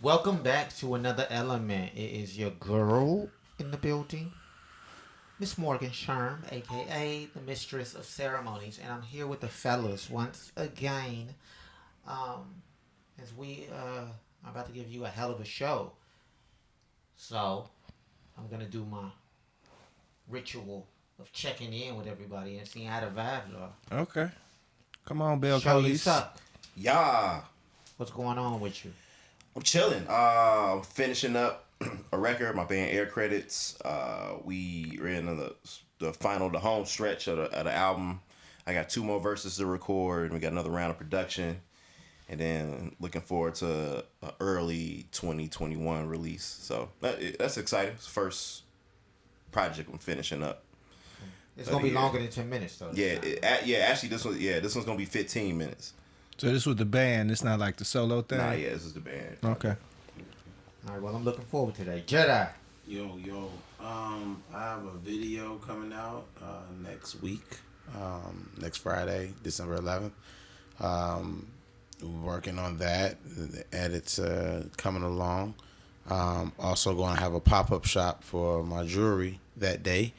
Welcome back to another element. It is your girl in the building, Miss Morgan Sherm, aka the Mistress of Ceremonies, and I'm here with the fellas once again. Um, as we are about to give you a hell of a show, so I'm gonna do my ritual of checking in with everybody and seeing how the vibes are. Okay. Come on, Bill Show you Collins. suck. Yeah, What's going on with you? I'm chilling. Finishing up a record. My band Air Credits. We're in the home stretch of the album. I got 2 more verses to record. We got another round of production, and then looking forward to an early 2021 release. So that's exciting. It's the first project I'm finishing up. It's gonna be longer than 10 minutes though. Actually, this one's gonna be 15 minutes. So this was the band. It's not like the solo thing. Nah, yeah, this is the band. Okay. All right. Well, I'm looking forward to that. Jedi. Yo, I have a video coming out next week, next Friday, December 11th. Working on that. The edits coming along. Also going to have a pop-up shop for my jewelry that day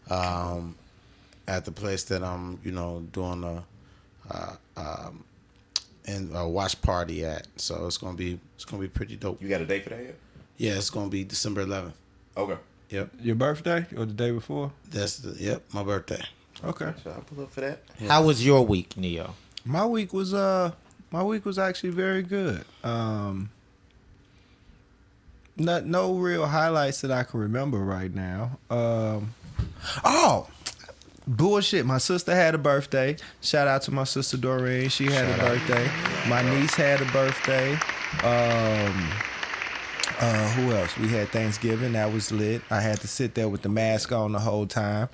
at the place that I'm, doing a watch party at. So it's gonna be pretty dope. You got a date for that yet? Yeah, it's gonna be December 11th. Okay. Yep. Your birthday or the day before? That's my birthday. Okay. So I'll pull up for that. Yeah. How was your week, Neo? My week was actually very good. No real highlights that I can remember right now. Bullshit. My sister had a birthday. Shout out to my sister Doreen. She had a birthday. My niece had a birthday. Who else? We had Thanksgiving. That was lit. I had to sit there with the mask on the whole time,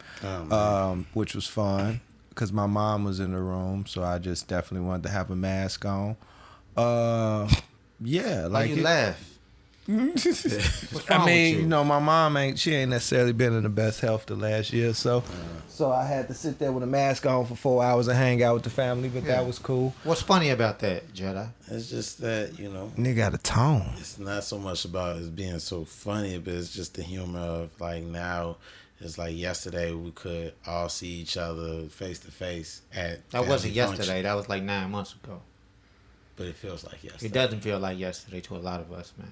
which was fun because my mom was in the room. So I just definitely wanted to have a mask on. Yeah, Why like you laugh? What's wrong I mean, with you? my mom ain't necessarily been in the best health the last year, so I had to sit there with a mask on for 4 hours and hang out with the family, but that was cool. What's funny about that, Jedi? It's just that, Nigga got a tone. it's not so much about it being so funny, but it's just the humor of like now. It's like yesterday we could all see each other face to face at That wasn't family yesterday. function, That was like 9 months ago. but it feels like yesterday. It doesn't feel like yesterday to a lot of us, man.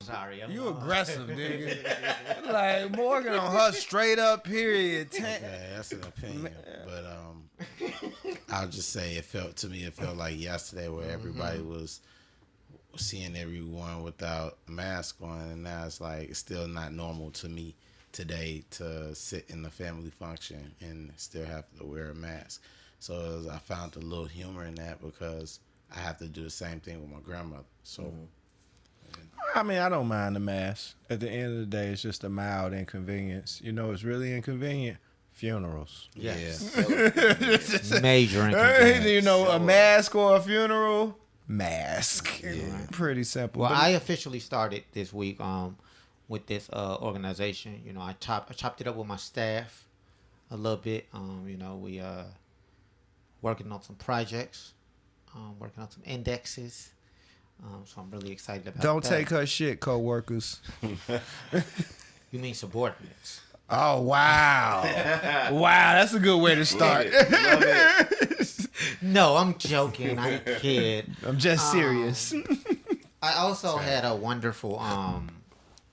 Sorry, I'm You aggressive, nigga. Like Morgan on her straight up period. Yeah, that's an opinion, but I'll just say it felt like yesterday where everybody was seeing everyone without a mask on, and now it's still not normal to me today to sit in the family function and still have to wear a mask. So I found a little humor in that because I have to do the same thing with my grandmother. So I mean, I don't mind the mask. At the end of the day, it's just a mild inconvenience. It's really inconvenient. Funerals. Yes. yeah. Major inconvenience. A mask or a funeral, mask. Pretty simple. Well, But I officially started this week with this organization. I chopped it up with my staff a little bit. We working on some projects, working on some indexes. So I'm really excited about don't that. take her shit, co-workers. You mean subordinates? Oh, wow. Wow, that's a good way to start. Love it. No, I'm joking. I kid. I'm just serious. I also had a wonderful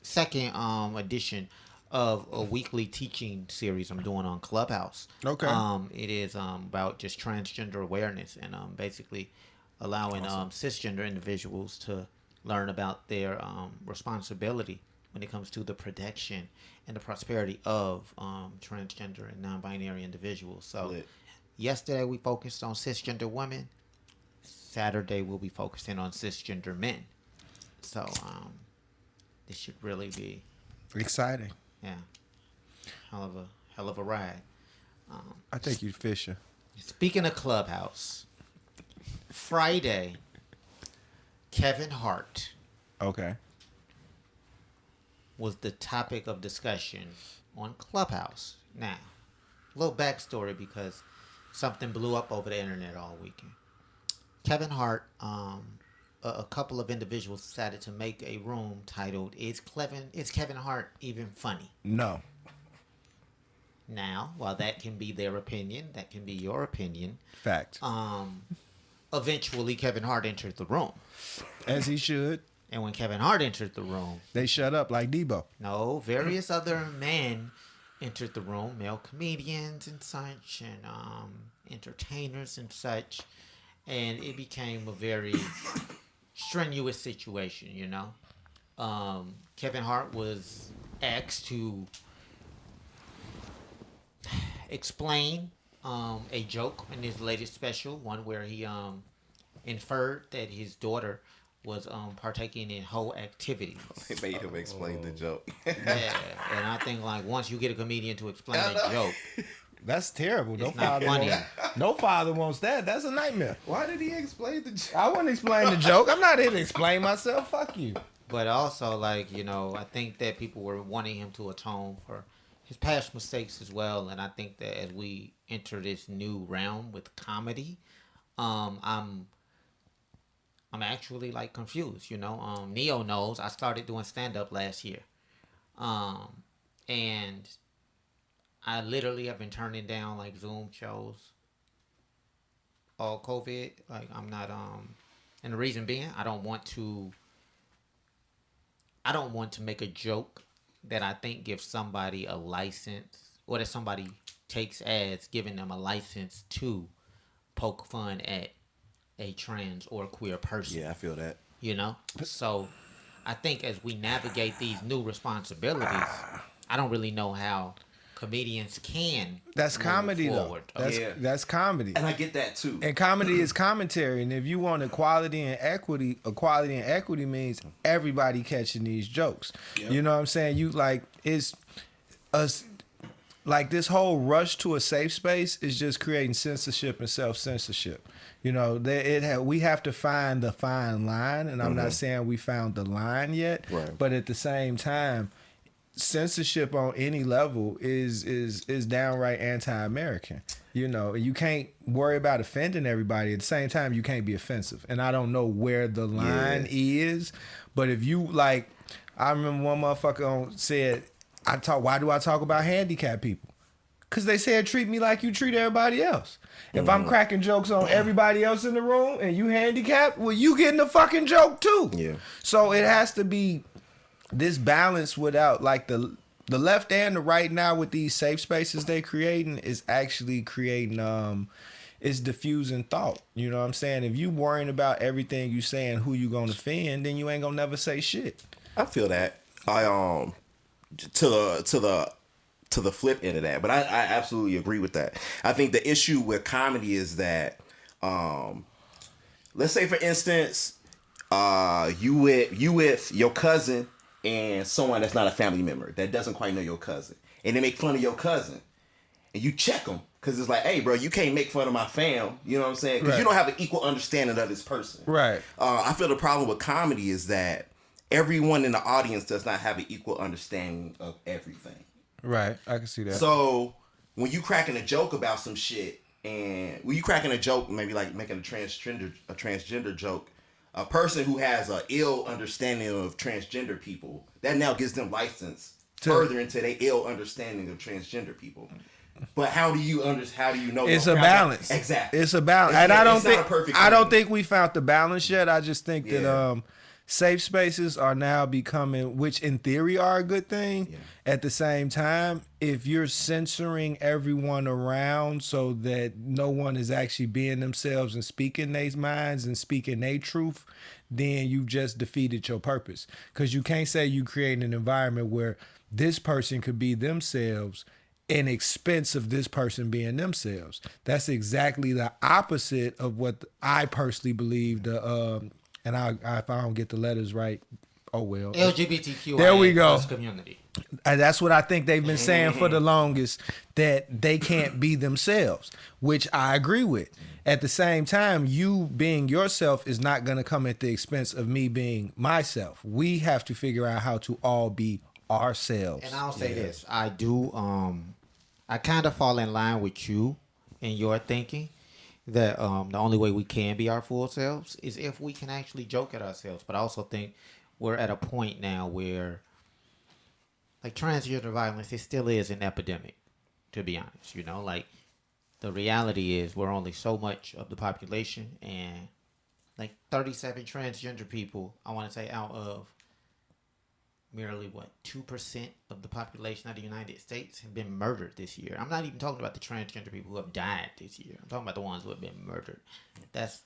second edition of a weekly teaching series I'm doing on Clubhouse. Okay. It is about just transgender awareness and basically allowing cisgender individuals to learn about their responsibility when it comes to the protection and the prosperity of transgender and non-binary individuals. So Lit. yesterday we focused on cisgender women. Saturday we'll be focusing on cisgender men. So this should really be Exciting. hell of a ride. I think you Fisher. Speaking of Clubhouse, Friday, Kevin Hart Okay. was the topic of discussion on Clubhouse. Now, a little backstory because something blew up over the internet all weekend. Kevin Hart a couple of individuals decided to make a room titled "Is Kevin Hart Even Funny?" No. Now, while that can be their opinion, that can be your opinion. Fact. Eventually, Kevin Hart entered the room, As he should. and when Kevin Hart entered the room, They shut up like Debo. no, various other men entered the room, male comedians and such, and entertainers and such, and it became a very strenuous situation, you know. Kevin Hart was asked to explain a joke in his latest special, one where he inferred that his daughter was partaking in hoe activities. They made him explain the joke. Yeah, and I think like once you get a comedian to explain a joke, That's terrible. It's not funny. No father wants that. That's a nightmare. Why did he explain the joke? I wouldn't explain the joke. I'm not here to explain myself. Fuck you. but also like I think that people were wanting him to atone for his past mistakes as well, and I think that as we enter this new realm with comedy, I'm actually like confused. Neo knows I started doing stand up last year, and I literally have been turning down like Zoom shows all COVID. Like I'm not and the reason being I don't want to make a joke that I think gives somebody a license, or that somebody takes as giving them a license to poke fun at a trans or queer person. Yeah, I feel that. So I think as we navigate these new responsibilities, I don't really know how comedians can That's move comedy forward. though. That's comedy. And I get that too. And comedy is commentary. And if you want equality and equity means everybody catching these jokes. Yep. You know what I'm saying? It's us. Like this whole rush to a safe space is just creating censorship and self-censorship. We have to find the fine line, and I'm not saying we found the line yet. Right. But at the same time, censorship on any level is downright anti-American. You can't worry about offending everybody. At the same time, you can't be offensive. And I don't know where the line is, but if you I remember one motherfucker said, why do I talk about handicapped people? Because they said treat me like you treat everybody else. If I'm cracking jokes on everybody else in the room and you handicapped, well, you getting a fucking joke too. Yeah. So it has to be this balance without the left and the right now with these safe spaces they creating is actually creating it's diffusing thought. You know what I'm saying? If you worrying about everything you saying who you gonna offend, then you ain't gonna never say shit. I feel that. I to the flip end of that, but I absolutely agree with that. I think the issue with comedy is that let's say for instance you with your cousin and someone that's not a family member that doesn't quite know your cousin, and they make fun of your cousin, and you check them because it's like, hey, bro, you can't make fun of my fam. You know what I'm saying? Because you don't have an equal understanding of this person. Right. I feel the problem with comedy is that everyone in the audience does not have an equal understanding of everything. Right. I can see that. So when you cracking a joke about some shit, and when you cracking a joke, maybe like making a transgender joke, a person who has an ill understanding of transgender people, that now gives them license further into their ill understanding of transgender people. But how do you know? It's a balance. Exactly. It's a balance. And I don't think we found the balance yet. I just think that safe spaces are now becoming, which in theory are a good thing. Yeah. At the same time, if you're censoring everyone around so that no one is actually being themselves and speaking their minds and speaking their truth, then you just defeated your purpose. Because you can't say you create an environment where this person could be themselves in expense of this person being themselves. That's exactly the opposite of what I personally believe and if I don't get the letters right, oh well. LGBTQIA there we go. Community. And that's what I think they've been saying for the longest, that they can't be themselves, which I agree with. At the same time, you being yourself is not going to come at the expense of me being myself. We have to figure out how to all be ourselves. And I'll say this. I do, I kind of fall in line with you in your thinking, that the only way we can be our full selves is if we can actually joke at ourselves. But I also think we're at a point now where, like, transgender violence, it still is an epidemic, to be honest. You know, like, the reality is we're only so much of the population, and like 37 transgender people, I want to say, out of merely 2% of the population of the United States have been murdered this year. I'm not even talking about the transgender people who have died this year. I'm talking about the ones who have been murdered.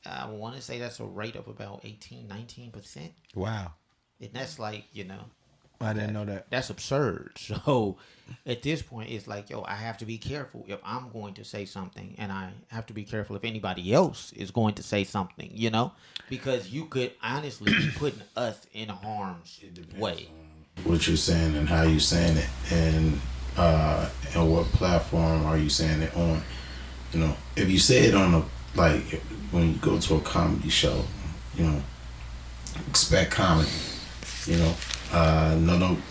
I want to say that's a rate of about 19%. Wow. And that's like, I didn't know that. That's absurd. So at this point, it's like, I have to be careful if I'm going to say something, and I have to be careful if anybody else is going to say something, because you could honestly be putting us in harm's way. What you're saying and how you're saying it, and what platform are you saying it on? If you say it on when you go to a comedy show, expect comedy.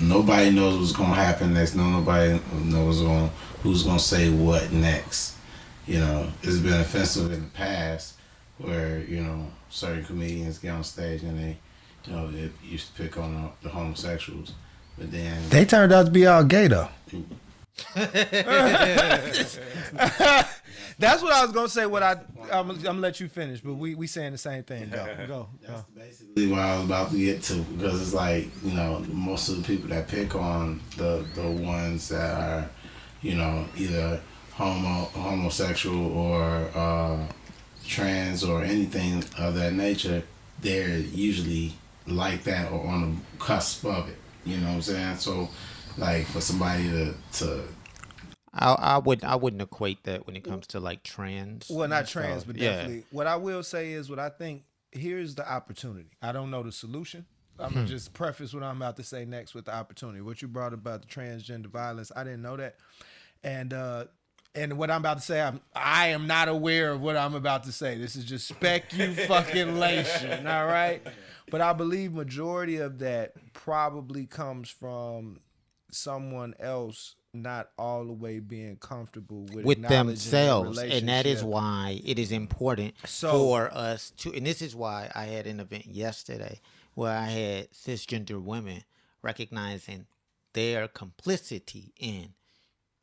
Nobody knows what's gonna happen next. Nobody knows who's gonna say what next. It's been offensive in the past where certain comedians get on stage and they used to pick on the homosexuals, but then they turned out to be all gay though. That's what I was gonna say. I'm gonna let you finish, but we saying the same thing. Go. That's basically what I was about to get to, because it's like most of the people that pick on the ones that are either homosexual or trans or anything of that nature, they're usually like that or on the cusp of it. You know what I'm saying? So, like, for somebody to I wouldn't equate that when it comes to like trans. Well, not trans, but definitely. What I will say is what I think. Here's the opportunity. I don't know the solution. I'm gonna just preface what I'm about to say next with the opportunity. What you brought about the transgender violence, I didn't know that, and what I'm about to say, I am not aware of what I'm about to say. This is just speculation, all right? But I believe majority of that probably comes from someone else not all the way being comfortable with themselves, and that is why it is important for us to. And this is why I had an event yesterday where I had cisgender women recognizing their complicity in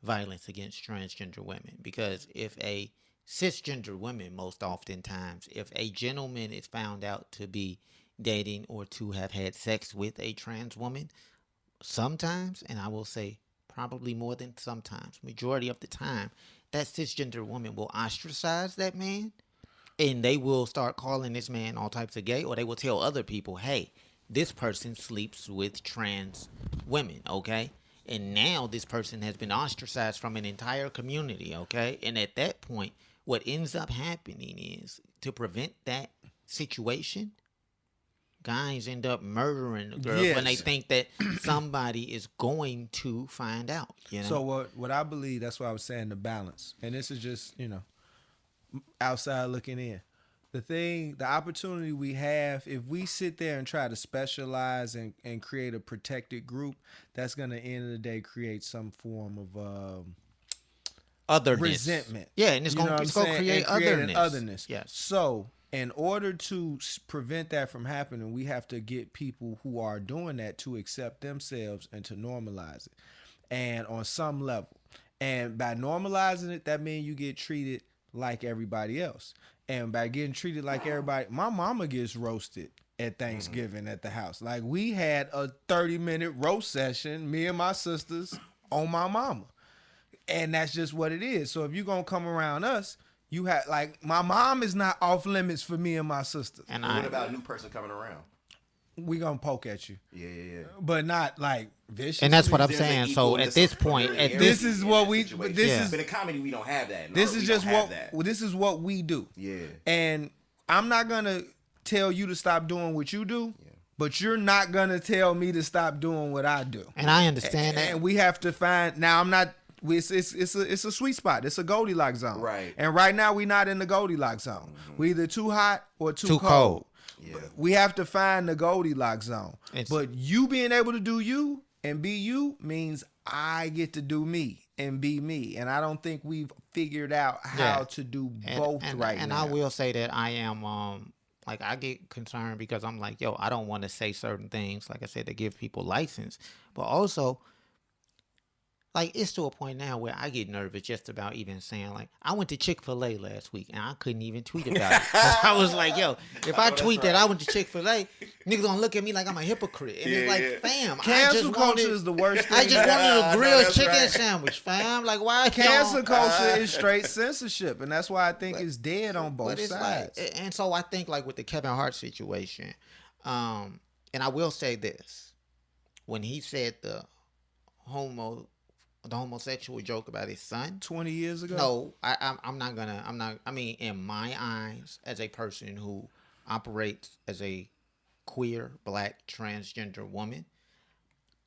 violence against transgender women. Because if a cisgender woman, most oftentimes, if a gentleman is found out to be dating or to have had sex with a trans woman, sometimes, and I will say probably more than sometimes, majority of the time, that cisgender woman will ostracize that man, and they will start calling this man all types of gay, or they will tell other people, hey, this person sleeps with trans women, okay? And now this person has been ostracized from an entire community, okay? And at that point, what ends up happening is, to prevent that situation, guys end up murdering girls when they think that somebody is going to find out. So what I believe, that's why I was saying the balance. And this is just, outside looking in. The opportunity we have, if we sit there and try to specialize and create a protected group, that's going to, end of the day, create some form of otherness. Resentment. Yeah, and it's going to create otherness. Yes. So in order to prevent that from happening, we have to get people who are doing that to accept themselves and to normalize it, and on some level. And by normalizing it, that means you get treated like everybody else. And by getting treated like everybody, my mama gets roasted at Thanksgiving at the house. Like, we had a 30-minute roast session, me and my sisters, on my mama. And that's just what it is. So if you're going to come around us, you have, like, my mom is not off limits for me and my sisters. And what about a new person coming around? We gonna poke at you. Yeah. But not like vicious. And that's what I'm saying. So at this point, this is what we. But in comedy, we don't have that. This is just what. This is what we do. Yeah. And I'm not gonna tell you to stop doing what you do. Yeah. But you're not gonna tell me to stop doing what I do. And I understand that. And we have to find. Now I'm not. It's a sweet spot. It's a Goldilocks zone. Right. And right now we're not in the Goldilocks zone. Mm-hmm. We're either too hot or too cold. Yeah. We have to find the Goldilocks zone. But you being able to do you and be you means I get to do me and be me. And I don't think we've figured out how to do both right and now. I will say that I am like I get concerned because I'm like, yo, I don't want to say certain things, like I said, to give people license, but also like it's to a point now where I get nervous just about even saying like I went to Chick-fil-A last week and I couldn't even tweet about it. 'Cause I was like, yo, if I tweet that I went to Chick-fil-A, niggas gonna look at me like I'm a hypocrite. And it's like, fam, Cancel culture is the worst thing. I just wanted a grilled chicken right. sandwich, fam. Like why Cancel y'all- culture is straight censorship, and that's why I think it's dead on both But it's sides. like, and so I think like with the Kevin Hart situation, and I will say this, when he said the homosexual joke about his son, 20 years ago. no, I'm not gonna. I mean, in my eyes, as a person who operates as a queer, black, transgender woman,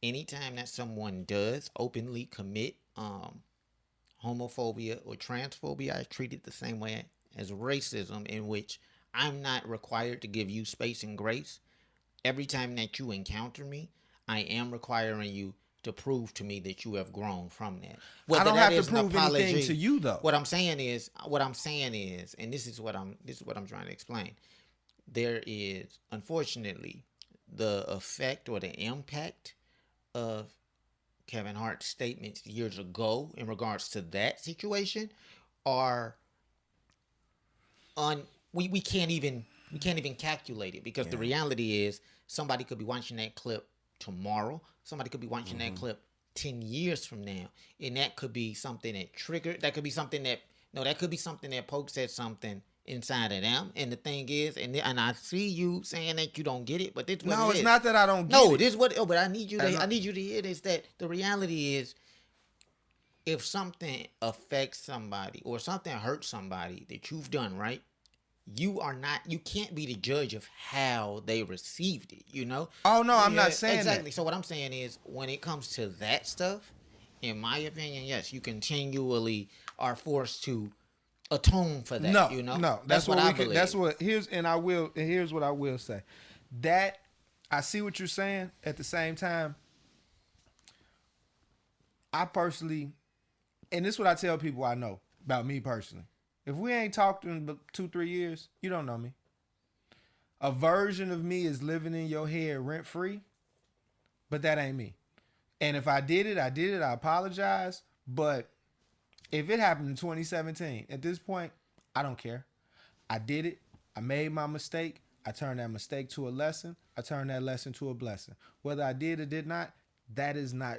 anytime that someone does openly commit homophobia or transphobia, I treat it the same way as racism, in which I'm not required to give you space and grace. Every time that you encounter me, I am requiring you to prove to me that you have grown from that. I don't that have to is an prove anything to you, though. What I'm saying is, and this is what I'm trying to explain. There is, unfortunately, the effect or the impact of Kevin Hart's statements years ago in regards to that situation are we can't even calculate it, because the reality is somebody could be watching that clip tomorrow. Somebody could be watching that clip 10 years from now, and that could be something that triggered. That could be something that pokes at something inside of them. And the thing is, and I see you saying that you don't get it, but this what No, it it's is. not that I don't get No, it. this is what. Oh, but I need you to hear this. That the reality is, if something affects somebody or something hurts somebody that you've done right, you can't be the judge of how they received it, you know? Oh, no, I'm not saying exactly. that. So what I'm saying is, when it comes to that stuff, in my opinion, yes, you continually are forced to atone for that. No, you know? no, that's what I believe. Here's what I will say. That I see what you're saying. At the same time, I personally, and this is what I tell people I know about me personally. If we ain't talked in 2-3 years, you don't know me. A version of me is living in your head rent free, but that ain't me. And if I did it, I apologize. But if it happened in 2017, at this point, I don't care. I did it. I made my mistake. I turned that mistake to a lesson. I turned that lesson to a blessing. Whether I did or did not, that is not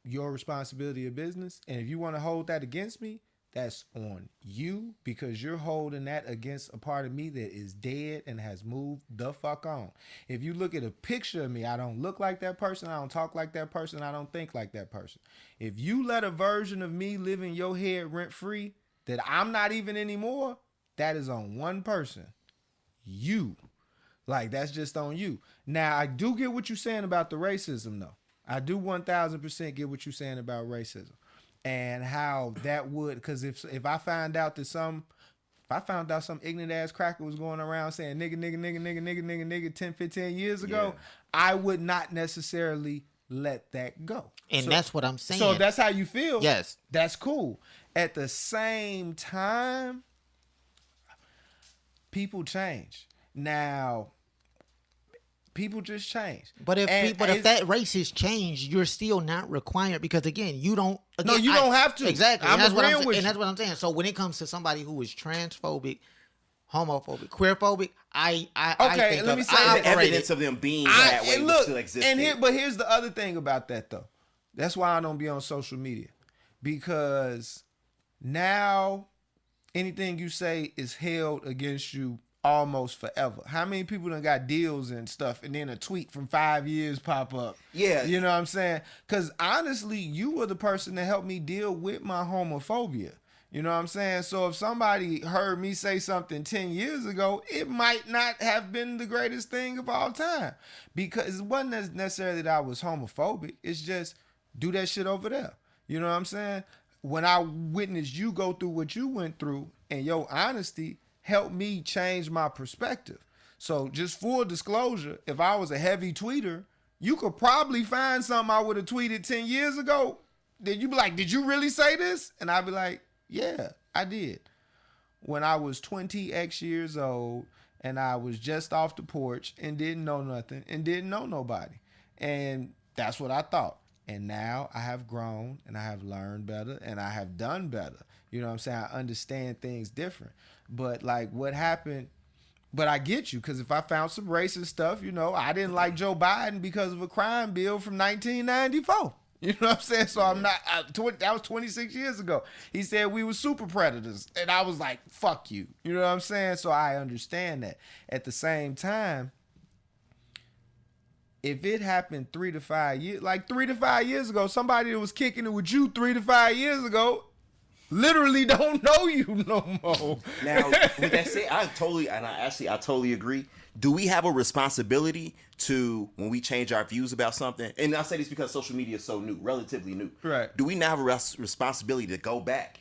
your responsibility or business. And if you want to hold that against me, that's on you, because you're holding that against a part of me that is dead and has moved the fuck on. If you look at a picture of me, I don't look like that person. I don't talk like that person. I don't think like that person. If you let a version of me live in your head rent free that I'm not even anymore, that is on one person. You. Like, that's just on you. Now, I do get what you're saying about the racism, though. I do 1000% get what you're saying about racism. And how that would, because if I found out some ignorant ass cracker was going around saying nigga 10, 15 years ago, I would not necessarily let that go. And that's what I'm saying. So that's how you feel. Yes. That's cool. At the same time, people change. Now, people just change. But if that race has changed, you're still not required, because again, you don't. Again, No, you don't have to. Exactly. I'm and agreeing with you. And that's what I'm saying. So when it comes to somebody who is transphobic, homophobic, queerphobic, I think let me say The that. evidence of them being that way would still exist. But here's the other thing about that, though. That's why I don't be on social media, because now anything you say is held against you almost forever. How many people done got deals and stuff, and then a tweet from 5 years pop up? Yeah. You know what I'm saying? Because honestly, you were the person that helped me deal with my homophobia. You know what I'm saying? So if somebody heard me say something 10 years ago, it might not have been the greatest thing of all time, because it wasn't necessarily that I was homophobic. It's just, do that shit over there. You know what I'm saying? When I witnessed you go through what you went through, and your honesty helped me change my perspective. So just full disclosure, if I was a heavy tweeter, you could probably find something I would have tweeted 10 years ago. Then you'd be like, did you really say this? And I'd be like, yeah, I did. When I was 20x years old and I was just off the porch and didn't know nothing and didn't know nobody. And that's what I thought. And now I have grown and I have learned better and I have done better. You know what I'm saying? I understand things different. But like what happened, but I get you, because if I found some racist stuff, you know, I didn't like Joe Biden because of a crime bill from 1994. You know what I'm saying? So I'm not, that was 26 years ago. He said we were super predators. And I was like, fuck you. You know what I'm saying? So I understand that. At the same time, if it happened 3 to 5 years, like 3 to 5 years ago, somebody that was kicking it with you 3 to 5 years ago literally don't know you no more. Now, with that said, I totally agree. Do we have a responsibility to, when we change our views about something, and I say this because social media is so new, relatively new, right? Do we now have a responsibility to go back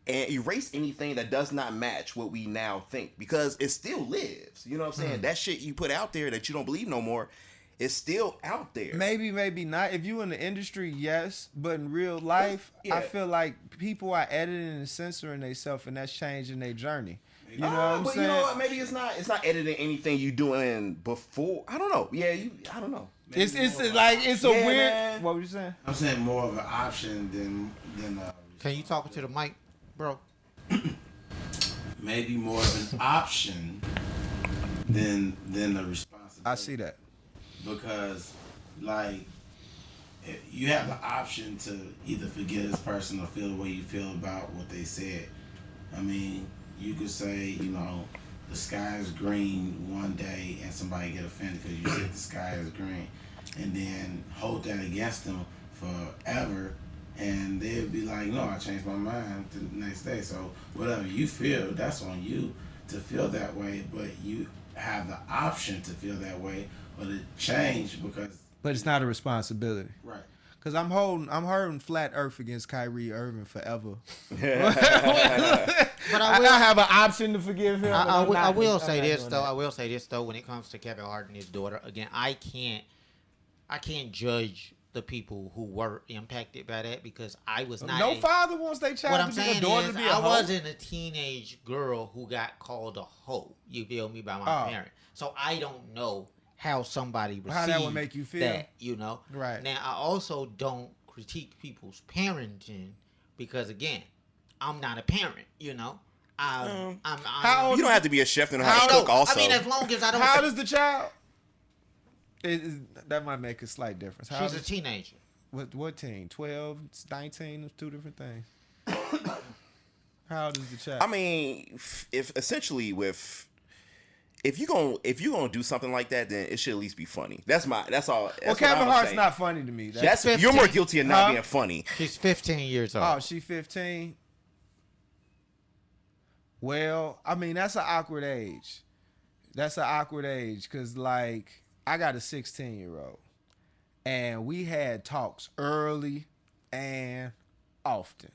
and erase anything that does not match what we now think? Because it still lives. You know what I'm saying? That shit you put out there that you don't believe no more, it's still out there. Maybe not. If you in the industry, yes. But in real life, I feel like people are editing and censoring themselves, and that's changing their journey. You know what I'm saying? You know what? Maybe it's not editing anything you doing before. I don't know. Yeah, I don't know. It's a weird. Man. What were you saying? I'm saying more of an option than Can you talk to the mic, bro? maybe more of an option than a responsibility. I see that. Because, like, you have the option to either forgive this person or feel the way you feel about what they said. I mean, you could say, you know, the sky is green one day and somebody get offended because you said the sky is green, and then hold that against them forever, and they'd be like, no, I changed my mind the next day. So whatever you feel, that's on you to feel that way, but you have the option to feel that way or to change because... But it's not a responsibility. Right. Cause I'm holding flat Earth against Kyrie Irving forever. But I have an option to forgive him. I will say this though. When it comes to Kevin Hart and his daughter, again, I can't judge the people who were impacted by that because I was not. No father wants their child to be a daughter to be a hoe. I wasn't a teenage girl who got called a hoe. You feel me, by my parent. So I don't know how somebody received how that would make you feel. That, you know. Right. Now I also don't critique people's parenting because again, I'm not a parent. You know. I'm how old? You don't have to be a chef to know how to cook. Also, I mean, as long as I don't. How old is the child? That might make a slight difference. She's a teenager. What teen? 12, 19? There's two different things. How old is the child? I mean, if you gonna do something like that, then it should at least be funny. That's all. Well, Kevin Hart's not funny to me. You're more guilty of not being funny. She's 15 years old. Oh, she's 15. Well, I mean, that's an awkward age. Because, like, I got a 16-year-old. And we had talks early and often.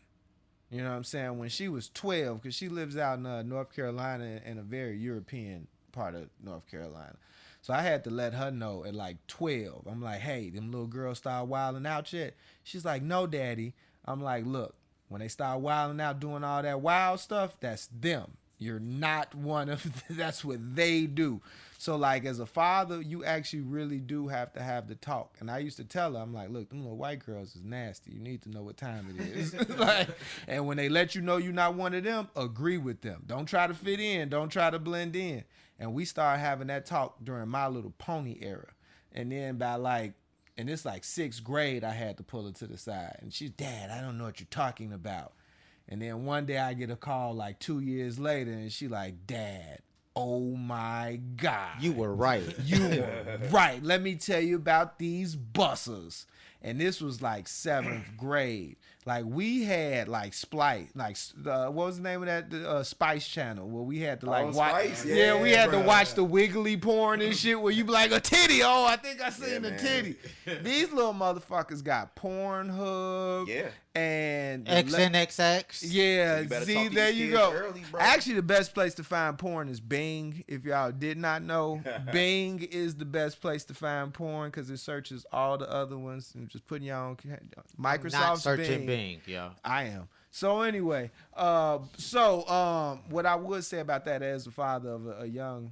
You know what I'm saying? When she was 12, because she lives out in North Carolina, in a very European part of North Carolina. So I had to let her know at like 12. I'm like, hey, them little girls start wilding out yet? She's like, no, daddy. I'm like, look, when they start wilding out doing all that wild stuff, that's them. You're not one of them. That's what they do. So, like, as a father, you actually really do have to have the talk. And I used to tell her, I'm like, look, them little white girls is nasty. You need to know what time it is. Like, and when they let you know you're not one of them, agree with them. Don't try to fit in. Don't try to blend in. And we started having that talk during My Little Pony era. And then by like, and it's like 6th grade, I had to pull her to the side. And she's, Dad, I don't know what you're talking about. And then one day I get a call like 2 years later, and she like, Dad, oh my God. You were right. You were right. Let me tell you about these bussers. And this was like 7th grade. Like we had like Splice, like what was the name of that Spice Channel where we had to like watch. Spice? Yeah, we had to watch the wiggly porn and shit where you be like a titty. Oh, I think I seen a titty. These little motherfuckers got Pornhub. Yeah. And XNXX. Yeah, So see, there you go. Early, actually, the best place to find porn is Bing. If y'all did not know, Bing is the best place to find porn because it searches all the other ones. And just putting y'all on Microsoft's Not searching Bing. Bing, yeah. I am. So anyway, what I would say about that as the father of a young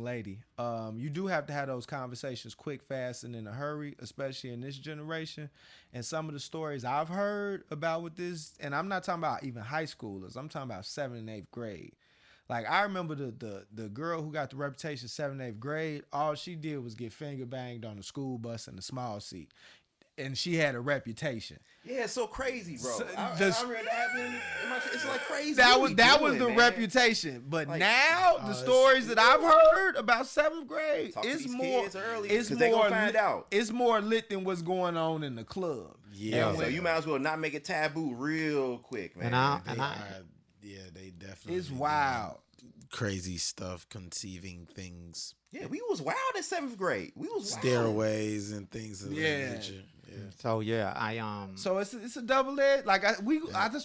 lady, you do have to have those conversations quick, fast, and in a hurry, especially in this generation. And some of the stories I've heard about with this, and I'm not talking about even high schoolers, I'm talking about 7th and 8th grade. Like, I remember the girl who got the reputation 7th, 8th grade, all she did was get finger banged on the school bus in the small seat. And she had a reputation. Yeah, it's so crazy, bro. So, I read that happening. It's like crazy. That was the reputation. But like, now the stories that I've heard about 7th grade is more. It's more. They gonna find out. It's more lit than what's going on in the club. Yeah, so you might as well not make it taboo real quick, man. Yeah, they definitely. It's wild. Crazy stuff, conceiving things. Yeah, we was wild in 7th grade. We was stairways and things of that nature. Yeah. So yeah, So it's a double edged. Like that's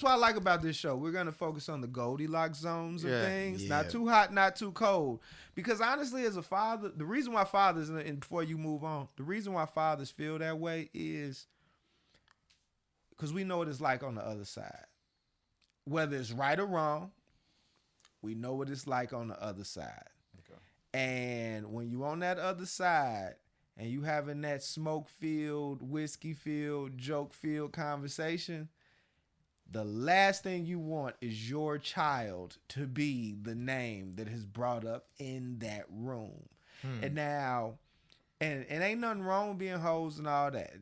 what I like about this show. We're gonna focus on the Goldilocks zones of things. Not too hot, not too cold. Because honestly, as a father, the reason why fathers, and before you move on, the reason why fathers feel that way is because we know what it's like on the other side. Whether it's right or wrong, we know what it's like on the other side. Okay. And when you on that other side and you having that smoke-filled, whiskey-filled, joke-filled conversation, the last thing you want is your child to be the name that is brought up in that room. And now, and ain't nothing wrong with being hoes and all that.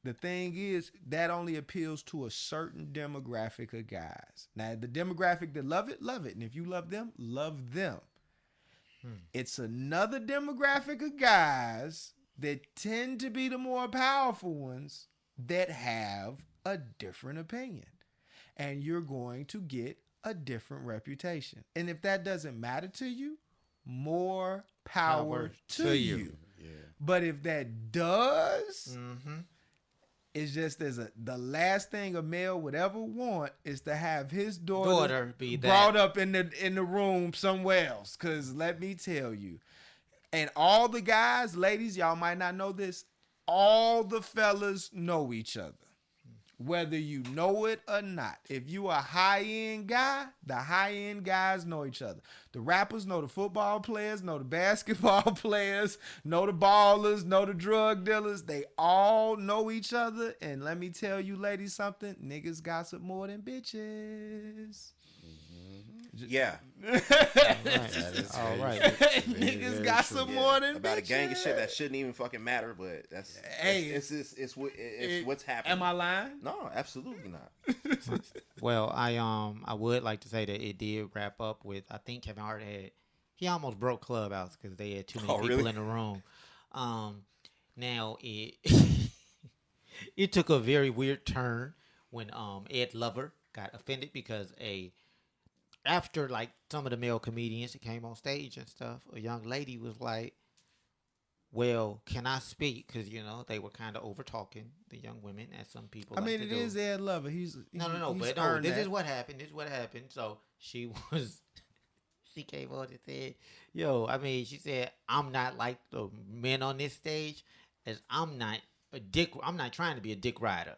The thing is, that only appeals to a certain demographic of guys. Now, the demographic that love it, love it. And if you love them, love them. It's another demographic of guys that tend to be the more powerful ones that have a different opinion. And you're going to get a different reputation. And if that doesn't matter to you, more power to you. Yeah. But if that does, it's just the last thing a male would ever want is to have his daughter be brought up in the room somewhere else. Because let me tell you, and all the guys, ladies, y'all might not know this, all the fellas know each other. Whether you know it or not. If you a high-end guy, the high-end guys know each other. The rappers know the football players, know the basketball players, know the ballers, know the drug dealers. They all know each other. And let me tell you, ladies, something. Niggas gossip more than bitches. Yeah. all right. Niggas got some more than about bitches. A gang of shit that shouldn't even fucking matter, but it's what's happening. Am I lying? No, absolutely not. Well, I would like to say that it did wrap up with, I think Kevin Hart he almost broke ClubHouse because they had too many people in the room. Now it it took a very weird turn when Ed Lover got offended because after like some of the male comedians that came on stage and stuff, a young lady was like, well, can I speak? Because, they were kind of over talking the young women, as some people like to do. It is Ed Lover. No, this is what happened. So she came on and said, she said, I'm not like the men on this stage, as I'm not trying to be a dick rider.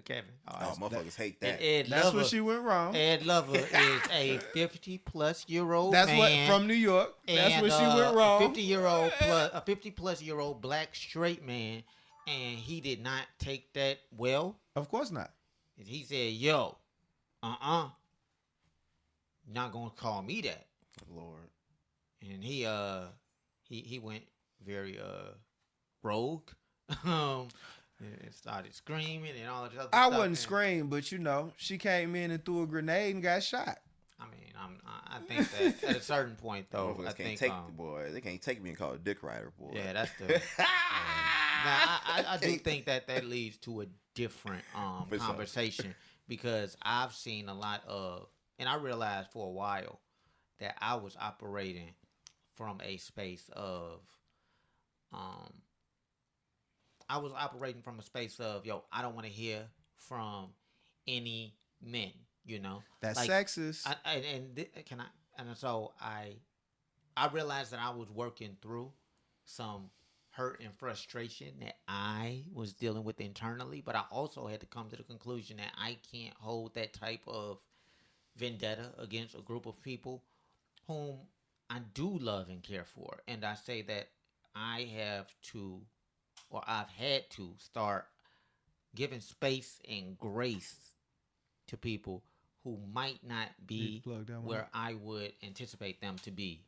Kevin. Motherfuckers hate that. That's where she went wrong. Ed Lover is a 50-plus-year-old man. That's what from New York. That's where she went wrong. A 50-plus-year-old black straight man, and he did not take that well. Of course not. He said, "Yo, not gonna call me that." Lord. And he went very rogue. And started screaming and all that other stuff. I wouldn't scream, but she came in and threw a grenade and got shot. I mean, I think that at a certain point, though, they can't take me and call it a dick rider, boy. Yeah, that's the. Now, I do think that leads to a different conversation because I've seen a lot of, and I realized for a while that I was operating from a space of, I don't want to hear from any men, That's like, sexist. So I realized that I was working through some hurt and frustration that I was dealing with internally, but I also had to come to the conclusion that I can't hold that type of vendetta against a group of people whom I do love and care for. And I say that I have to, or I've had to start giving space and grace to people who might not be where I would anticipate them to be.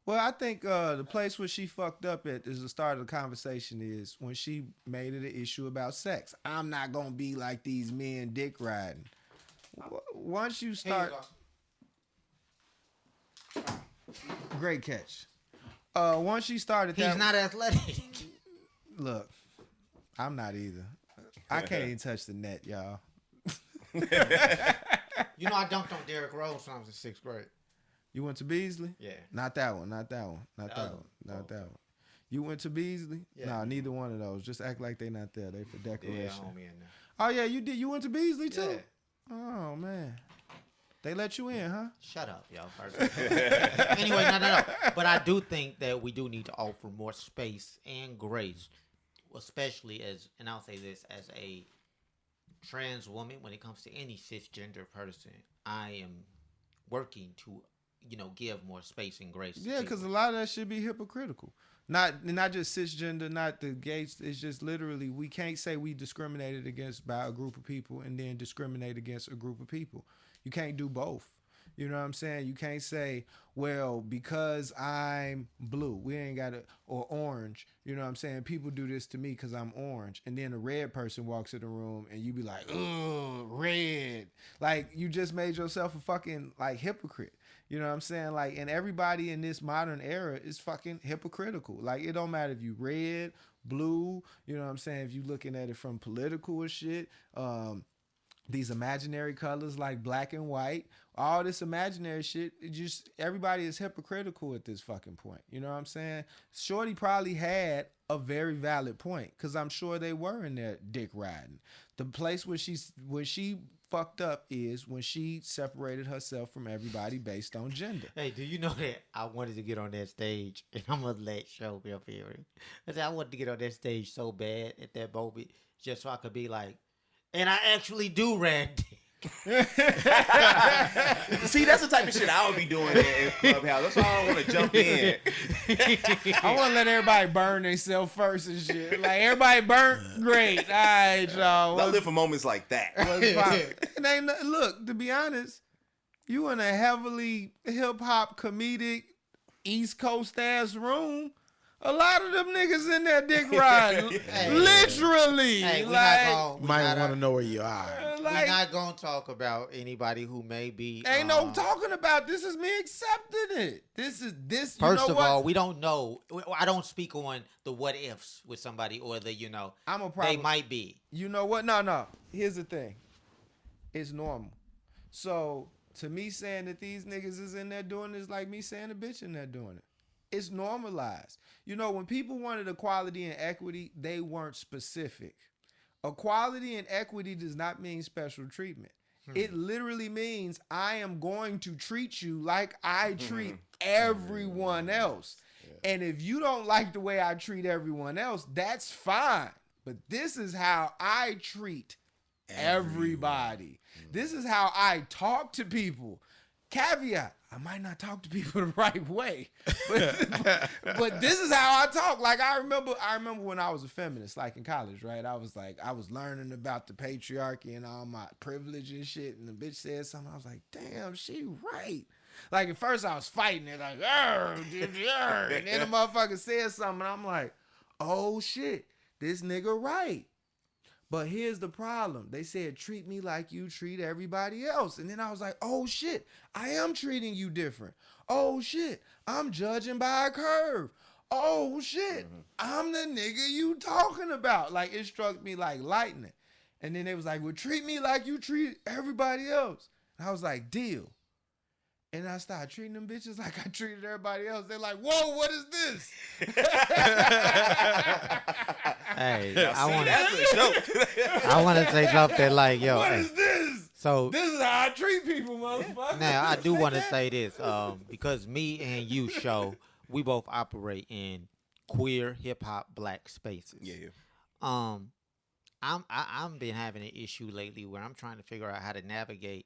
Well, I think the place where she fucked up at is the start of the conversation is when she made it an issue about sex. I'm not gonna be like these men dick riding. Once you start, great catch. Once she started, He's not athletic. Look, I'm not either. I can't even touch the net, y'all. You know, I dunked on Derrick Rose when I was in 6th grade. You went to Beasley? Yeah. Not that one. Not that one. Not that one. Not that one. You went to Beasley? Yeah. No, neither one of those. Just act like they not there. They for decoration. Yeah, homie in there. Oh yeah, you did. You went to Beasley too? Yeah. Oh man. They let you in, huh? Shut up, y'all. Anyway, no. But I do think that we do need to offer more space and grace, especially as, and I'll say this, as a trans woman, when it comes to any cisgender person, I am working to, give more space and grace. Yeah, because a lot of that should be hypocritical. Not just cisgender, not the gays. It's just literally we can't say we discriminated against by a group of people and then discriminate against a group of people. You can't do both. You know what I'm saying? You can't say, well, because I'm blue, we ain't got to, or orange. You know what I'm saying? People do this to me because I'm orange. And then a red person walks in the room and you be like, ugh, red. Like, you just made yourself a fucking, hypocrite. You know what I'm saying? And everybody in this modern era is fucking hypocritical. Like, it don't matter if you red, blue, you know what I'm saying? If you looking at it from political or shit, these imaginary colors like black and white, all this imaginary shit, everybody is hypocritical at this fucking point. You know what I'm saying? Shorty probably had a very valid point because I'm sure they were in there dick riding. The place where she fucked up is when she separated herself from everybody based on gender. Hey, do you know that I wanted to get on that stage, and I'm gonna let show me up here. I said I wanted to get on that stage so bad at that moment, just so I could be like, and I actually do rad dick. See, that's the type of shit I would be doing in Clubhouse. That's why I don't want to jump in. I want to let everybody burn themselves first and shit. Like, everybody burnt? Great. All right, y'all. I live for moments like that. Look, to be honest, you in a heavily hip-hop comedic East Coast ass room. A lot of them niggas in that dick riding. Literally. Hey, might want to know where you are. We're not going to talk about anybody who may be. Ain't no talking about. This is me accepting it. This. First of all, we don't know. I don't speak on the what ifs with somebody or the, they might be. You know what? No. Here's the thing. It's normal. So, to me saying that these niggas is in there doing this like me saying a bitch in there doing it. It's normalized. When people wanted equality and equity, they weren't specific. Equality and equity does not mean special treatment. It literally means I am going to treat you like I treat everyone else. Yeah. And if you don't like the way I treat everyone else, that's fine. But this is how I treat everybody. This is how I talk to people. Caveat, I might not talk to people the right way, but this is how I talk. Like, I remember when I was a feminist, like in college, right? I was learning about the patriarchy and all my privilege and shit, and the bitch said something. I was like, damn, she right. Like, at first I was fighting it, like, and then the motherfucker said something, and I'm like, oh shit, this nigga right. But here's the problem. They said, treat me like you treat everybody else. And then I was like, oh shit, I am treating you different. Oh shit, I'm judging by a curve. Oh shit, I'm the nigga you talking about. Like, it struck me like lightning. And then they was like, well, treat me like you treat everybody else. And I was like, deal. And I started treating them bitches like I treated everybody else. They're like, whoa, what is this? Hey, I want to say something like, yo. What is this? So This is how I treat people, motherfucker. now I do want to say this, because me and you show we both operate in queer hip hop black spaces. Yeah. Um, I'm been having an issue lately where I'm trying to figure out how to navigate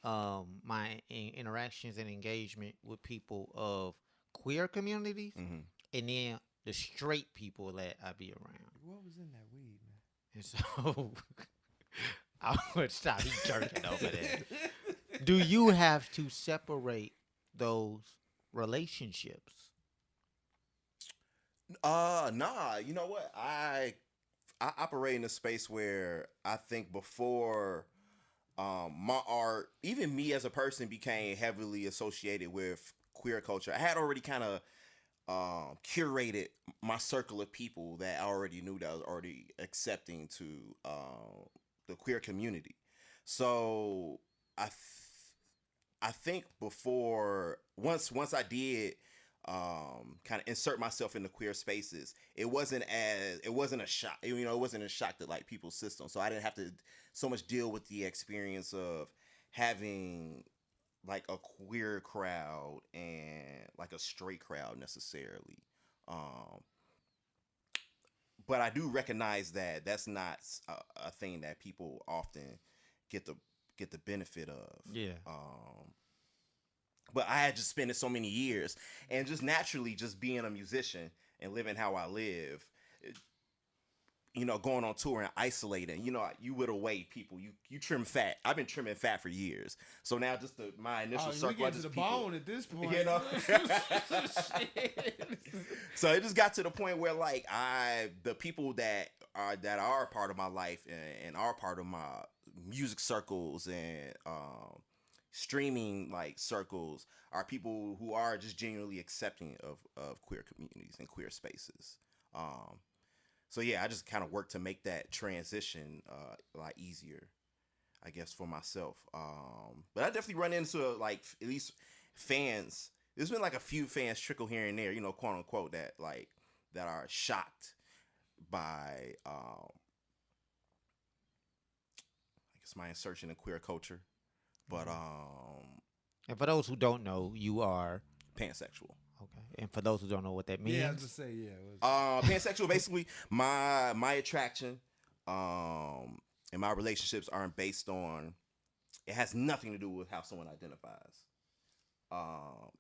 my interactions and engagement with people of queer communities, and then the straight people that I be around. What was in that weed, man? And so I would stop jerking over there. Do you have to separate those relationships? Nah. You know what? I operate in a space where I think before my art, even me as a person, became heavily associated with queer culture, I had already kind of curated my circle of people that I already knew that was already accepting to the queer community. So I think before once I did kind of insert myself into queer spaces, it wasn't a shock. It wasn't a shock to like people's system. So I didn't have to so much deal with the experience of having like a queer crowd and like a straight crowd necessarily. But I do recognize that that's not a thing that people often get the benefit of. Yeah. But I had just spent it so many years, and just naturally, just being a musician and living how I live, going on tour and isolating, you whittle away people. You trim fat. I've been trimming fat for years. So now just my initial circle. You get to the bone at this point. So it just got to the point where like the people that are a part of my life and are part of my music circles and streaming like circles are people who are just genuinely accepting of queer communities and queer spaces. So yeah, I just kind of work to make that transition a lot easier, I guess, for myself. But I definitely run into like at least fans. There's been like a few fans trickle here and there, quote unquote, that are shocked by I guess my insertion in queer culture. But And for those who don't know, you are pansexual. okay. And for those who don't know what that means, Yeah, I was to say pansexual. Basically, my attraction, and my relationships aren't based on. It has nothing to do with how someone identifies.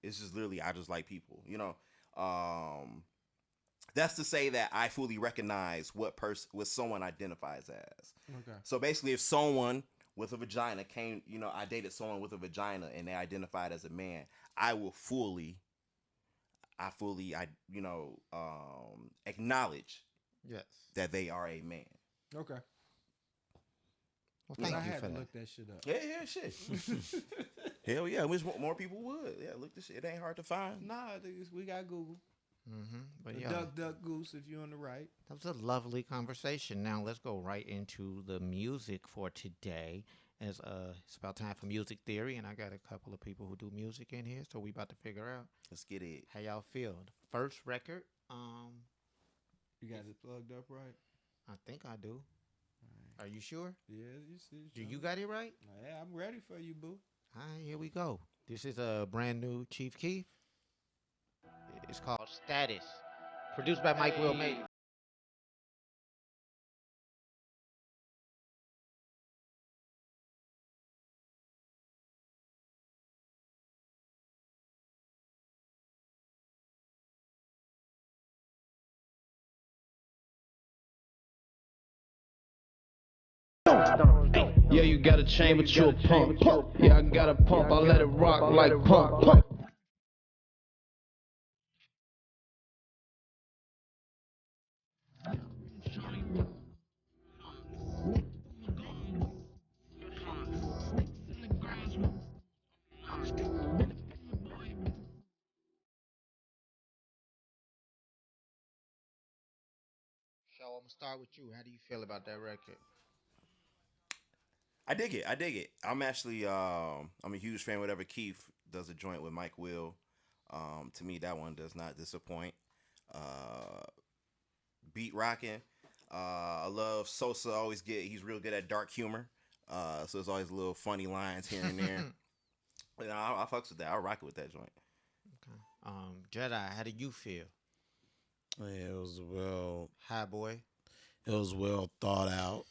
It's just literally I just like people. That's to say that I fully recognize what someone identifies as. Okay. So basically, if someone with a vagina came, I dated someone with a vagina and they identified as a man, I fully acknowledge yes, that they are a man. Okay. well, thank I you had for to that. look that shit up. Yeah, shit. Hell yeah, I wish more people would. Yeah, look this shit. It ain't hard to find. Nah, we got Google. But The yeah, duck goose if you're on the right. that was a lovely conversation. Now let's go right into the music for today. As it's about time for music theory, and I got a couple of people who do music in here, so we about to figure out Let's get it. how y'all feel. The first record, You got it plugged up right? I think I do. Are you sure? Yeah, you see. Do you got it right? Yeah, I'm ready for you, boo. All right, here we go. This is a brand new Chief Keef. It's called Status, produced by Mike Will Made. Yeah, you got a chain, but you a pump. Yeah, I got a pump, I let it rock like pump. So I'm gonna start with you. How do you feel about that record? I dig it. I'm actually I'm a huge fan whenever Keith does a joint with Mike Will. To me that one does not disappoint. Beat rocking. I love Sosa, he's real good at dark humor. So it's always little funny lines here and there. But I fucks with that. I rock it with that joint. Jedi, how do you feel? Yeah, it was Hi, boy. well thought out.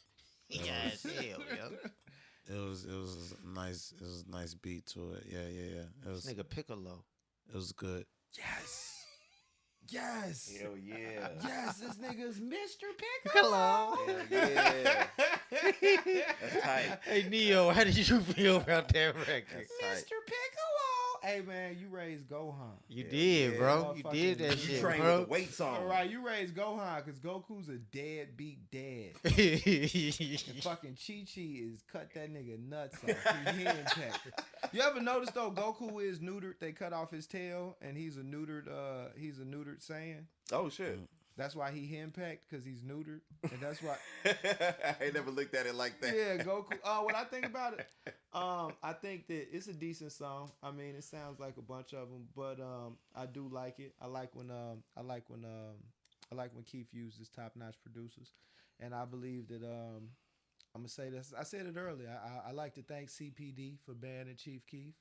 Yeah, hell, yo. It was a nice beat to it. Yeah. It was This nigga Piccolo. it was good. Yes. Hell yeah. Yes, this nigga's Mr. Pickle. Hello. Hell yeah. That's tight. Hey, Neo, how did you feel about that record? That's tight. Mr. Piccolo. Hey, man, you raised Gohan. You did, bro. You motherfucking- did that You shit, train bro. with the weights on. All right, you raised Gohan because Goku's a deadbeat dad. And fucking Chi-Chi is cut that nigga nuts off. He henpecked. You ever notice though, Goku is neutered. They cut off his tail, and he's a neutered Saiyan. Oh shit. That's why he henpecked, because he's neutered, and that's why. I ain't never looked at it like that. Yeah, Goku. What I think about it, I think that it's a decent song. I mean, it sounds like a bunch of them, but I do like it. I like when Keef uses top-notch producers, and I believe that I'm gonna say this. I said it earlier. I like to thank CPD for banning Chief Keef.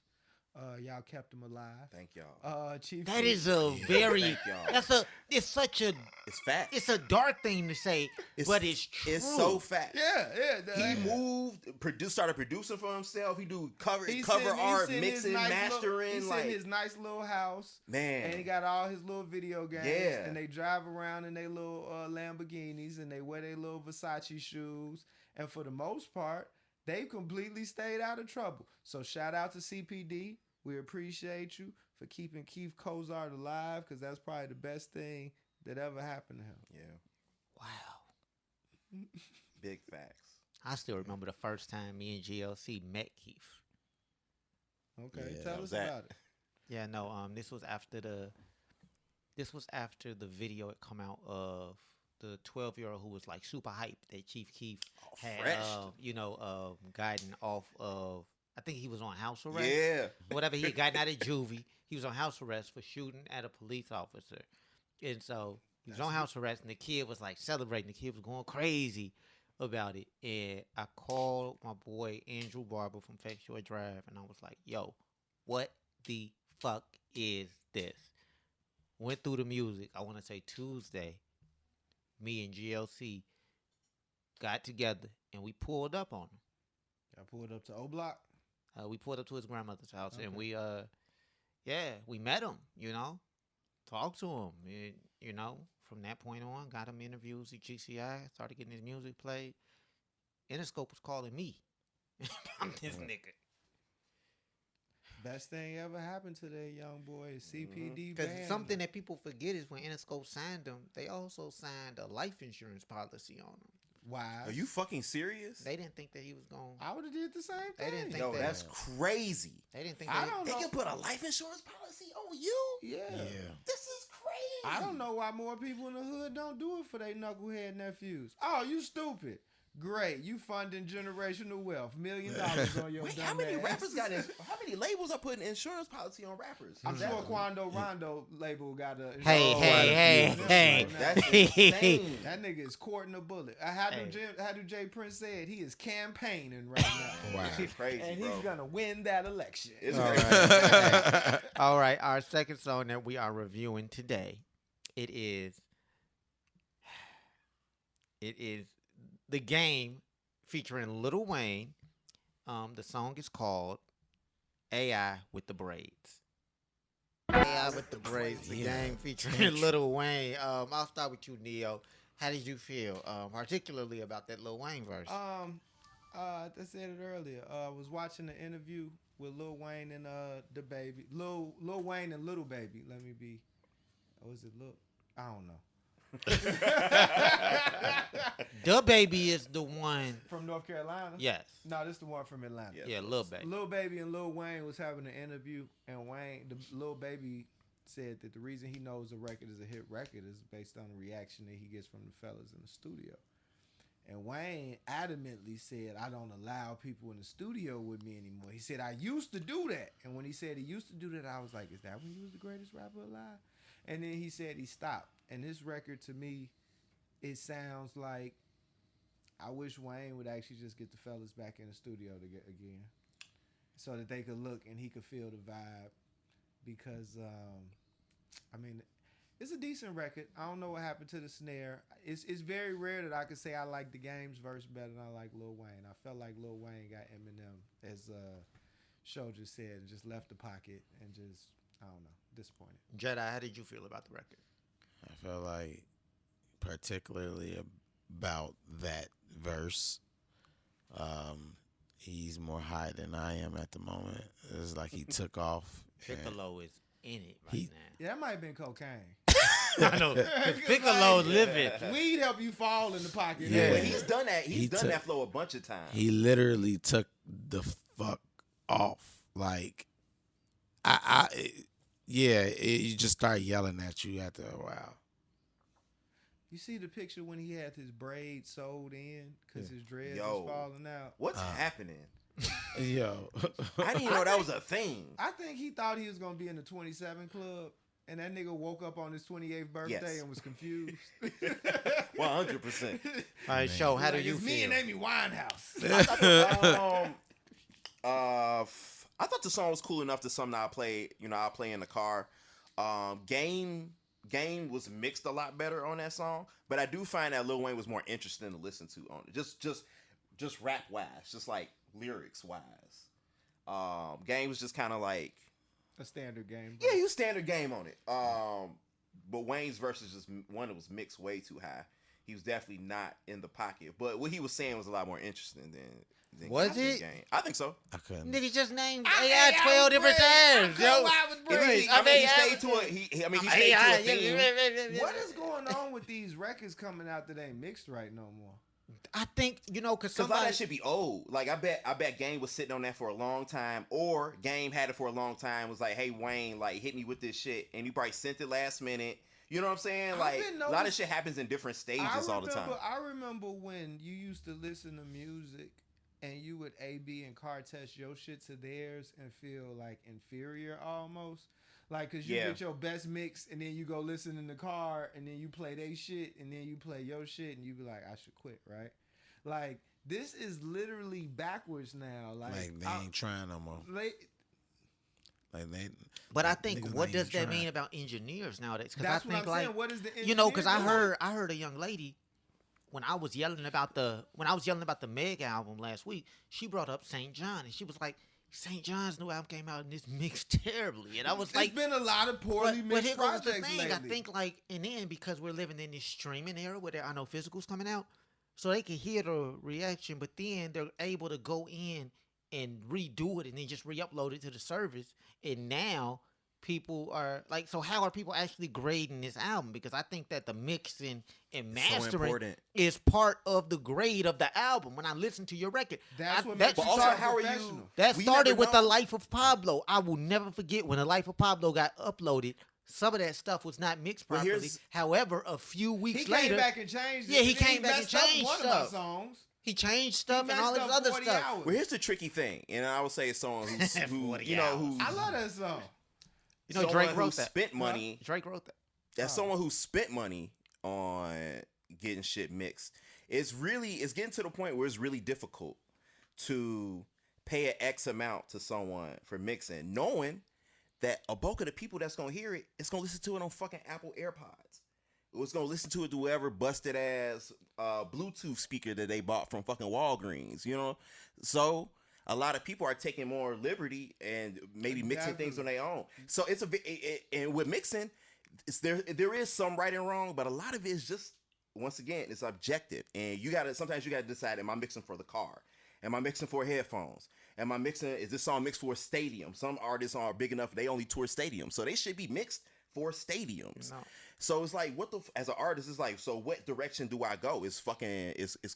Y'all kept him alive. Thank y'all. Chief. That Keef, is a very. Thank y'all. It's such a. It's fat. It's a dark thing to say, but it's true. It's so fat. Yeah. He started producing for himself. He do cover He's cover sitting- art, he's sitting mixing, his nice mastering. He's Like in his nice little house, man, and he got all his little video games. Yeah. And they drive around in their little Lamborghinis, and they wear their little Versace shoes. And for the most part, they completely stayed out of trouble. So shout out to CPD. We appreciate you for keeping Keith Cozart alive, because that's probably the best thing that ever happened to him. yeah, Wow. big facts. I still remember the first time me and GLC met Keith. Okay, Yeah, tell that us was that. about it. Yeah, no. This was after the video had come out of the 12-year-old who was like super hyped that Chief Keef had, fresh. gotten off of. I think he was on house arrest. Yeah, Whatever, he had gotten out of juvie. He was on house arrest for shooting at a police officer. And so he was on house arrest, and the kid was like celebrating. The kid was going crazy about it. And I called my boy Andrew Barber from Fake Short Drive, and I was like, yo, what the fuck is this? Went through the music. I want to say Tuesday, me and GLC got together, and we pulled up on him. I pulled up to O Block. We pulled up to his grandmother's house, and we met him, talked to him, and, from that point on, got him interviews at GCI, started getting his music played. Interscope was calling me. I'm this nigga. Best thing ever happened to that young boy is CPD. Because something that people forget is when Interscope signed him, they also signed a life insurance policy on him. Why? are you fucking serious? They didn't think that he was going. I would have did the same thing. They didn't think Yo, that. that's crazy. They didn't think. I That, don't They know. can put a life insurance policy on you. Yeah. This is crazy. I don't know why more people in the hood don't do it for their knucklehead nephews. Oh, you stupid. Great. You funding generational wealth. $1 million on your Wait, dumb how many ass. rappers got this? How many labels are putting insurance policy on rappers? I'm sure Quando Rondo label got a. Hey. That's insane. That nigga is courting a bullet. How do Jay Prince say it? He is campaigning right now. Wow. It's crazy, And bro. he's gonna win that election. It's All crazy. right. All right. Our second song that we are reviewing today, it is The Game featuring Lil Wayne. The song is called AI with the Braids. AI with the Braids. The Game featuring Lil Wayne. I'll start with you, Neo. How did you feel, particularly about that Lil Wayne verse? I said it earlier. I was watching the interview with Lil Wayne and the baby. Lil Wayne and Little Baby. Let me be. Or was it Lil? I don't know. The Baby is the one. From North Carolina? Yes. No, this is the one from Atlanta. Yeah, Lil Baby. Lil Baby and Lil Wayne was having an interview, and Lil Baby said that the reason he knows a record is a hit record is based on the reaction that he gets from the fellas in the studio. And Wayne adamantly said, I don't allow people in the studio with me anymore. He said, I used to do that. And when he said he used to do that, I was like, is that when he was the greatest rapper alive? And then he said he stopped. And this record, to me, it sounds like I wish Wayne would actually just get the fellas back in the studio to get again, so that they could look and he could feel the vibe. Because I mean, it's a decent record. I don't know what happened to the snare. It's very rare that I could say I like the Game's verse better than I like Lil Wayne. I felt like Lil Wayne got Eminem, as Show just said, and just left the pocket and just, I don't know, disappointed. Jedi, how did you feel about the record? I felt like, particularly about that verse, he's more high than I am at the moment. It's like he took off. Piccolo is in it right now. Yeah, that might have been cocaine. I know. Piccolo's living. Weed help you fall in the pocket. Yeah. But he's done that. He's done that flow a bunch of times. He literally took the fuck off. Like, you just start yelling at you after a while. You see the picture when he had his braids sewed in because his dreads was falling out? What's happening? Yo. I didn't even know that was a thing. I think he thought he was going to be in the 27 Club, and that nigga woke up on his 28th birthday and was confused. 100%. All right, Show, how do you it's feel? me and Amy Winehouse. I thought the song was cool enough to something I'll play in the car. Game was mixed a lot better on that song, but I do find that Lil Wayne was more interesting to listen to on it. Just rap wise, just like lyrics wise. Game was just kind of like a standard Game. Yeah, he was standard Game on it. But Wayne's verse is just one that was mixed way too high. He was definitely not in the pocket, but what he was saying was a lot more interesting than was it? Game. I think so. I couldn't. Nigga just named AI 12 different times, yo. He stayed to it. He stayed to a theme. What is going on with these records coming out that ain't mixed right no more? I think, because a lot of that should be old. Like I bet Game was sitting on that for a long time, or Game had it for a long time. Was like, hey Wayne, like hit me with this shit, and he probably sent it last minute. You know what I'm saying? Like a lot of shit happens in different stages all the time. I remember when you used to listen to music and you would A/B and car test your shit to theirs and feel like inferior almost. Like, cause you get your best mix and then you go listen in the car and then you play they shit and then you play your shit and you be like, I should quit, right? Like, this is literally backwards now. Like they ain't trying no more. But I think, what does that mean about engineers nowadays? That's what I'm saying. What is the engineer? Because I heard a young lady when I was yelling about the Meg album last week. She brought up St. John and she was like, St. John's new album came out and it's mixed terribly. And I was like, there's been a lot of poorly mixed projects lately. I think and then because we're living in this streaming era where I know physicals coming out, so they can hear the reaction, but then they're able to go in and redo it and then just re-upload it to the service. And now people are like, so how are people actually grading this album? Because I think that the mixing and mastering is part of the grade of the album. When I listen to your record, that's what makes you professional. That started with The Life of Pablo. I will never forget when The Life of Pablo got uploaded. Some of that stuff was not mixed properly. However, a few weeks later, he came back and changed it. Yeah, he came back and changed one stuff. of my songs. He changed stuff and all this other stuff. Well, here's the tricky thing, and I would say it's someone who I love that song. Drake wrote that. Spent money. Drake wrote that. That's someone who spent money on getting shit mixed. It's getting to the point where it's really difficult to pay an X amount to someone for mixing, knowing that a bulk of the people that's gonna hear it, it's gonna listen to it on fucking Apple AirPods. It's gonna listen to it to whoever busted ass Bluetooth speaker that they bought from fucking Walgreens, So a lot of people are taking more liberty and maybe mixing things on their own. So and with mixing, there is some right and wrong, but a lot of it is just, once again, it's objective. And sometimes you gotta decide, am I mixing for the car? Am I mixing for headphones? Is this song mixed for a stadium? Some artists are big enough, they only tour stadiums. So they should be mixed for stadiums. No. So it's like, as an artist, it's like, so what direction do I go? It's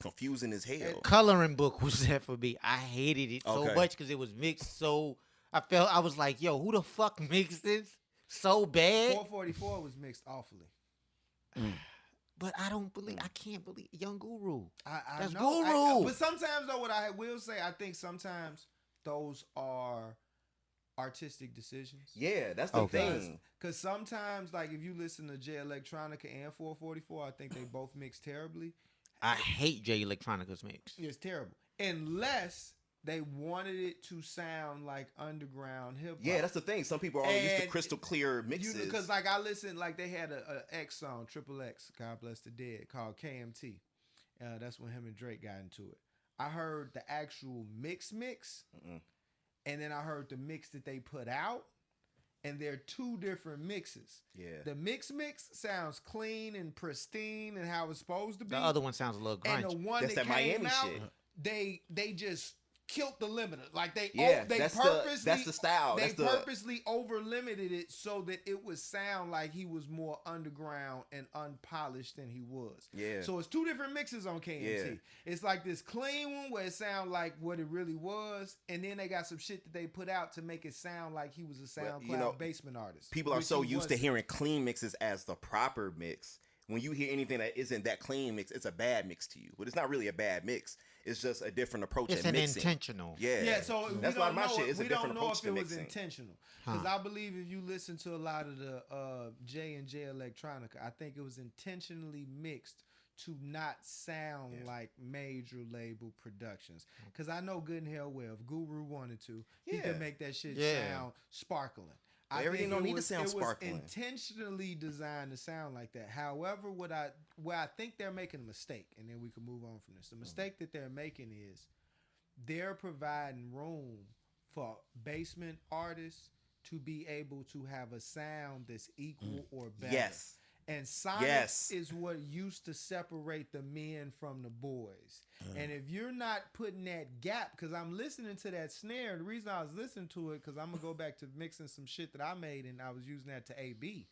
confusing as hell. Coloring book was that for me. I hated it so much because it was mixed so, I was like, yo, who the fuck mixed this so bad? 444 was mixed awfully. But I can't believe Young Guru. That's Guru. But sometimes, though, what I will say, I think sometimes those are artistic decisions. Yeah, that's the thing. Because sometimes, like, if you listen to J Electronica and 444, I think they both mix terribly. I hate Jay Electronica's mix. It's terrible. Unless they wanted it to sound like underground hip hop. Yeah, that's the thing. Some people are only used to crystal clear mixes. Because like I listened, like they had a X song, Triple X, God bless the dead, called KMT. That's when him and Drake got into it. I heard the actual mix, and then I heard the mix that they put out. And they're two different mixes. Yeah. The mix sounds clean and pristine and how it's supposed to be. The other one sounds a little grungy. And the one that came Miami out, shit. They just killed the limiter. Like they that's the style. They purposely over limited it so that it would sound like he was more underground and unpolished than he was. Yeah. So it's two different mixes on KMT. Yeah. It's like this clean one where it sounds like what it really was, and then they got some shit that they put out to make it sound like he was a SoundCloud basement artist. People are so used to hearing clean mixes as the proper mix. When you hear anything that isn't that clean mix, it's a bad mix to you. But it's not really a bad mix. It's just a different approach at mixing. It's an intentional. Yeah. Yeah, so that's why my shit is a different approach to mixing. We don't know if it was intentional. Because I believe if you listen to a lot of the J&J Electronica, I think it was intentionally mixed to not sound like major label productions. Because I know good and hell well, if Guru wanted to, he could make that shit sound sparkling. Everything don't need to sound sparkling. It was intentionally designed to sound like that. However, where I think they're making a mistake, and then we can move on from this. The mistake that they're making is they're providing room for basement artists to be able to have a sound that's equal or better. Yes. And sonics is what used to separate the men from the boys. And if you're not putting that gap, because I'm listening to that snare, the reason I was listening to it, because I'm going to go back to mixing some shit that I made, and I was using that to AB.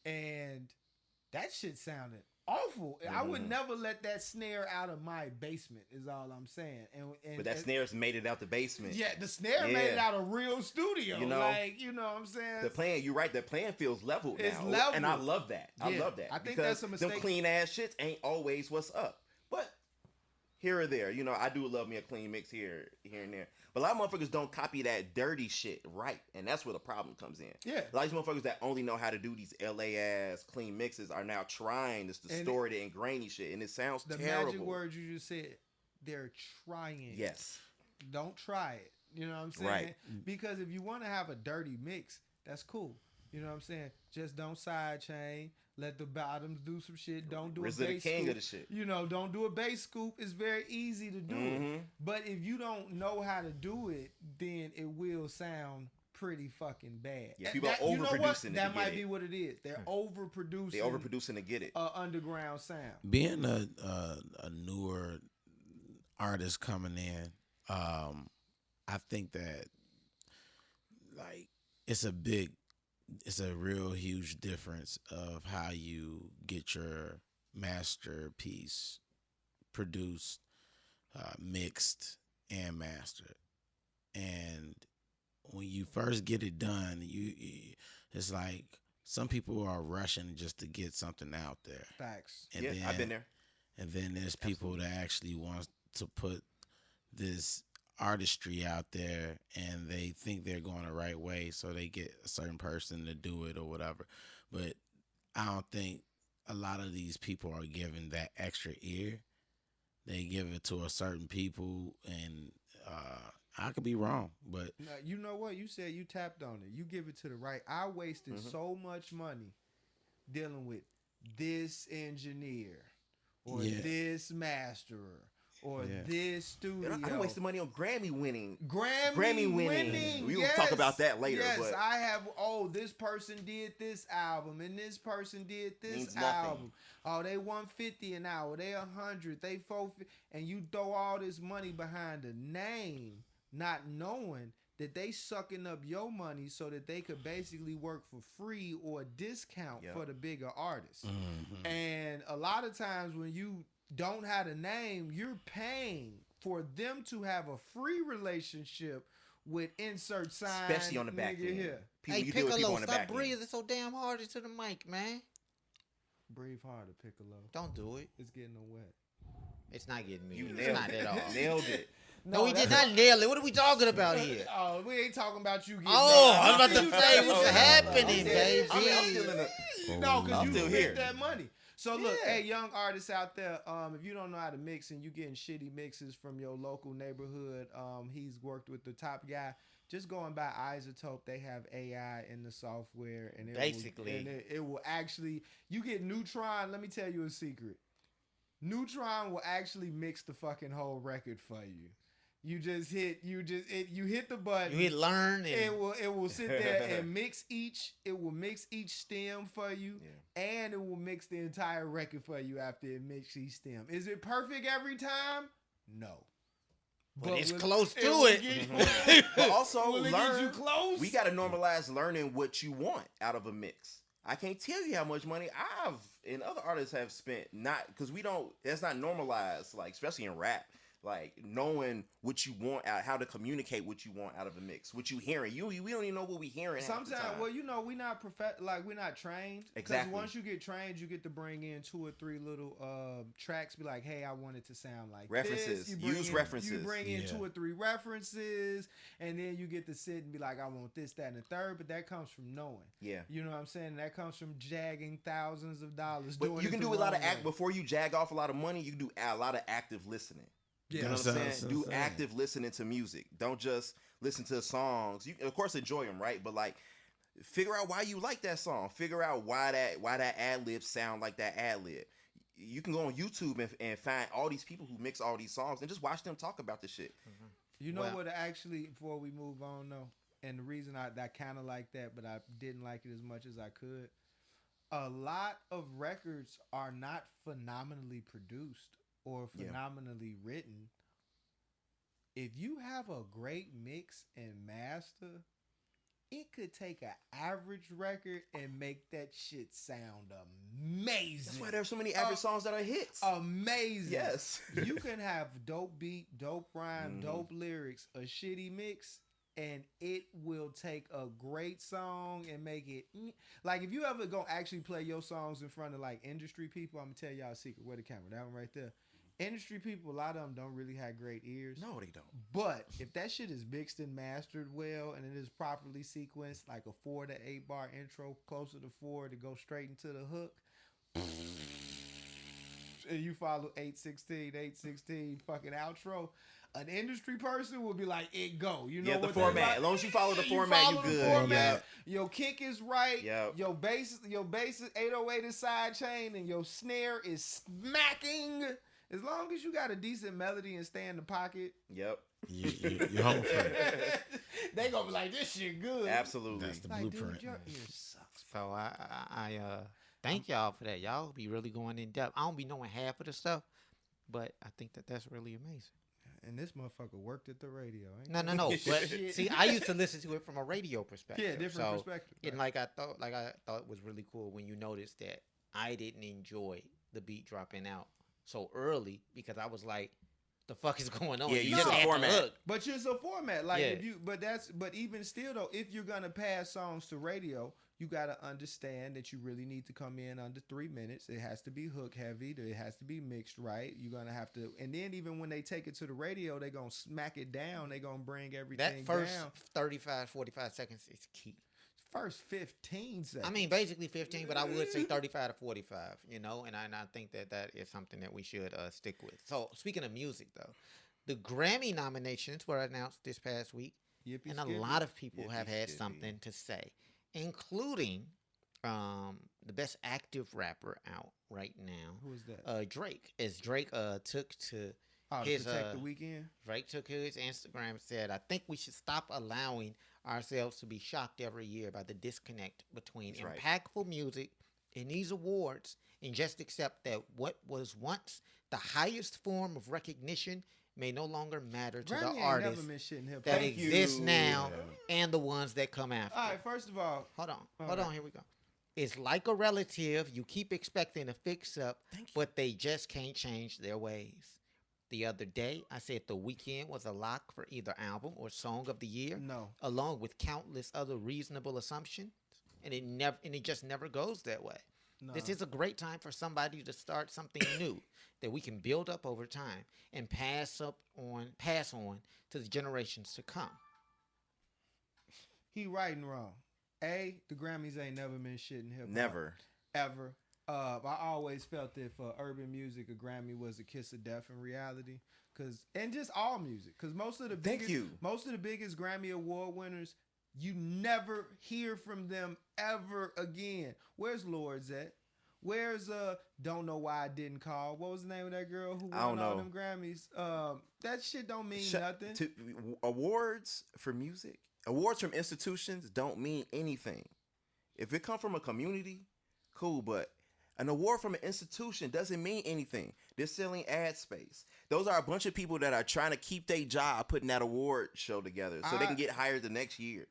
And that shit sounded awful. I would never let that snare out of my basement, is all I'm saying. But that snare's made it out the basement. Yeah, the snare made it out of real studio. You know what I'm saying? You're right, the playing feels leveled now. It's leveled. And I love that. I love that. I think that's a mistake. Them clean ass shits ain't always what's up. But here or there, I do love me a clean mix here and there. But a lot of motherfuckers don't copy that dirty shit right. And that's where the problem comes in. Yeah. A lot of these motherfuckers that only know how to do these LA ass clean mixes are now trying this distorted and grainy shit. And it sounds terrible. The magic words you just said, they're trying. Yes. Don't try it. You know what I'm saying? Right. Because if you want to have a dirty mix, that's cool. You know what I'm saying? Just don't sidechain. Let the bottoms do some shit. Don't do a bass scoop. King of the shit. Don't do a bass scoop. It's very easy to do it. But if you don't know how to do it, then it will sound pretty fucking bad. Yeah, people are overproducing it. That might be what it is. They're overproducing. They're overproducing to get it. Underground sound. Being a newer artist coming in, I think that it's a real huge difference of how you get your masterpiece produced, mixed, and mastered. And when you first get it done, it's like some people are rushing just to get something out there. Facts. And then, I've been there. And then there's people that actually want to put this artistry out there, and they think they're going the right way, so they get a certain person to do it or whatever. But I don't think a lot of these people are given that extra ear. They give it to a certain people, and I could be wrong, but now, you know what? You said you tapped on it. You give it to the right. I wasted so much money dealing with this engineer or this masterer. Or this studio. I wasted money on Grammy winning. Grammy winning. We will talk about that later. Yes, but I have. This person did this album, and this person did this album. Oh, they 150 an hour. They 100. They 450. And you throw all this money behind a name, not knowing that they sucking up your money so that they could basically work for free or a discount for the bigger artists. Mm-hmm. And a lot of times when you don't have a name, you're paying for them to have a free relationship with insert sign, especially on the back end. Here. Hey, Piccolo, stop breathing so damn hard into the mic, man. Breathe harder, Piccolo. Don't do it. It's getting wet. It's not getting me. You it's not at all. Nailed it. No, we did not nail it. What are we talking about here? Oh, we ain't talking about you getting I was about to say what's happening, baby. I'm still in the... No, because you spent that money. So look, Yeah. hey, young artists out there, if you don't know how to mix and you getting shitty mixes from your local neighborhood, he's worked with the top guy. Just going by Isotope, they have AI in the software, and it will actually. You get Neutron. Let me tell you a secret. Neutron will actually mix the fucking whole record for you. You hit the button. You hit learn, and It will sit there and mix each. It will mix each stem for you, and it will mix the entire record for you after it mixes each stem. Is it perfect every time? No. but it's close to it. But also, Will it get you close? We got to normalize learning what you want out of a mix. I can't tell you how much money and other artists have spent, not because that's not normalized, like especially in rap. Like knowing what you want out, how to communicate what you want out of a mix, what you hearing. We don't even know what we hearing. Sometimes, well, we not we're not trained. Exactly. Because once you get trained, you get to bring in 2 or 3 little tracks. Be like, hey, I want it to sound like references. This. Use references. You bring in 2 or 3 references, and then you get to sit and be like, I want this, that, and the third. But that comes from knowing. Yeah. You know what I'm saying? That comes from jagging thousands of dollars. But you can do a lot of before you jag off a lot of money. You can do a lot of active listening. You know what I'm saying? Do active listening to music. Don't just listen to songs. You, of course, enjoy them, right? But like, figure out why you like that song. Figure out why that ad lib sound like that ad lib. You can go on YouTube and find all these people who mix all these songs and just watch them talk about this shit. Mm-hmm. You know what? Actually, before we move on, though, and the reason I kind of like that, but I didn't like it as much as I could. A lot of records are not phenomenally produced or phenomenally written. If you have a great mix and master, it could take an average record and make that shit sound amazing. That's why there's so many average songs that are hits. Amazing. Yes. You can have dope beat, dope rhyme, dope lyrics, a shitty mix, and it will take a great song and make it like if you ever go actually play your songs in front of like industry people, I'm gonna tell y'all a secret. Where the camera? That one right there. Industry people, a lot of them don't really have great ears. No, they don't. But if that shit is mixed and mastered well and it is properly sequenced, like a 4 to 8 bar intro, closer to 4 to go straight into the hook, and you follow 8/16 fucking outro, an industry person will be like, it go. You know the what format. like? As long as you follow the format, you good. Format, your kick is right. Yep. Your bass is 808 is side chain, and your snare is smacking. As long as you got a decent melody and stay in the pocket. Yep. You're home free. They gonna be like, this shit good. Absolutely. That's the like, blueprint. dude, your ear sucks. So I thank y'all for that. Y'all be really going in depth. I don't be knowing half of the stuff, but I think that's really amazing. And this motherfucker worked at the radio. Ain't No. But see, I used to listen to it from a radio perspective. Yeah, different perspective. And like I thought it was really cool when you noticed that I didn't enjoy the beat dropping out so early because I was like, the fuck is going on? Yeah, You you just just had a the format. hook. But it's a format, like Yeah. if you, but even still though, if you're gonna pass songs to radio, you gotta understand that you really need to come in under 3 minutes. It has to be hook heavy. It has to be mixed right. You're gonna have to, and then even when they take it to the radio, they're gonna smack it down. They're gonna bring everything That first down. 35, 45 seconds is key. First 15 seconds. I mean, basically 15, but I would say 35 to 45, you know, and I think that is something that we should stick with. So, speaking of music, though, the Grammy nominations were announced this past week, Yippee and a skippy. lot of people have Yippee had skippy. something to say, including the best active rapper out right now. Who is that? Drake. As Drake took to to his protect the weekend. Drake took to his Instagram and said, I think we should stop allowing ourselves to be shocked every year by the disconnect between That's right. impactful music and these awards and just accept that what was once the highest form of recognition may no longer matter to Grammy the ain't never artists been shit in hip that hop. Thank you. exist now and the ones that come after. All right, first of all, Hold on, here we go. It's like a relative you keep expecting to fix up, but they just can't change their ways. The other day, I said The Weeknd was a lock for either album or song of the year. No. Along with countless other reasonable assumptions, and it just never goes that way. No. This is a great time for somebody to start something new that we can build up over time and pass on to the generations to come. he right and wrong. The Grammys ain't never been shit in hip hop. Never. Ever. I always felt that for urban music, a Grammy was a kiss of death in reality. And just all music. Because most of the biggest Grammy Award winners, you never hear from them ever again. Where's Lords at? Where's Don't Know Why I Didn't Call? What was the name of that girl who won all them Grammys? That shit don't mean nothing. Awards for music, awards from institutions don't mean anything. If it come from a community, cool, but an award from an institution doesn't mean anything. They're selling ad space. Those are a bunch of people that are trying to keep their job putting that award show together so they can get hired the next year.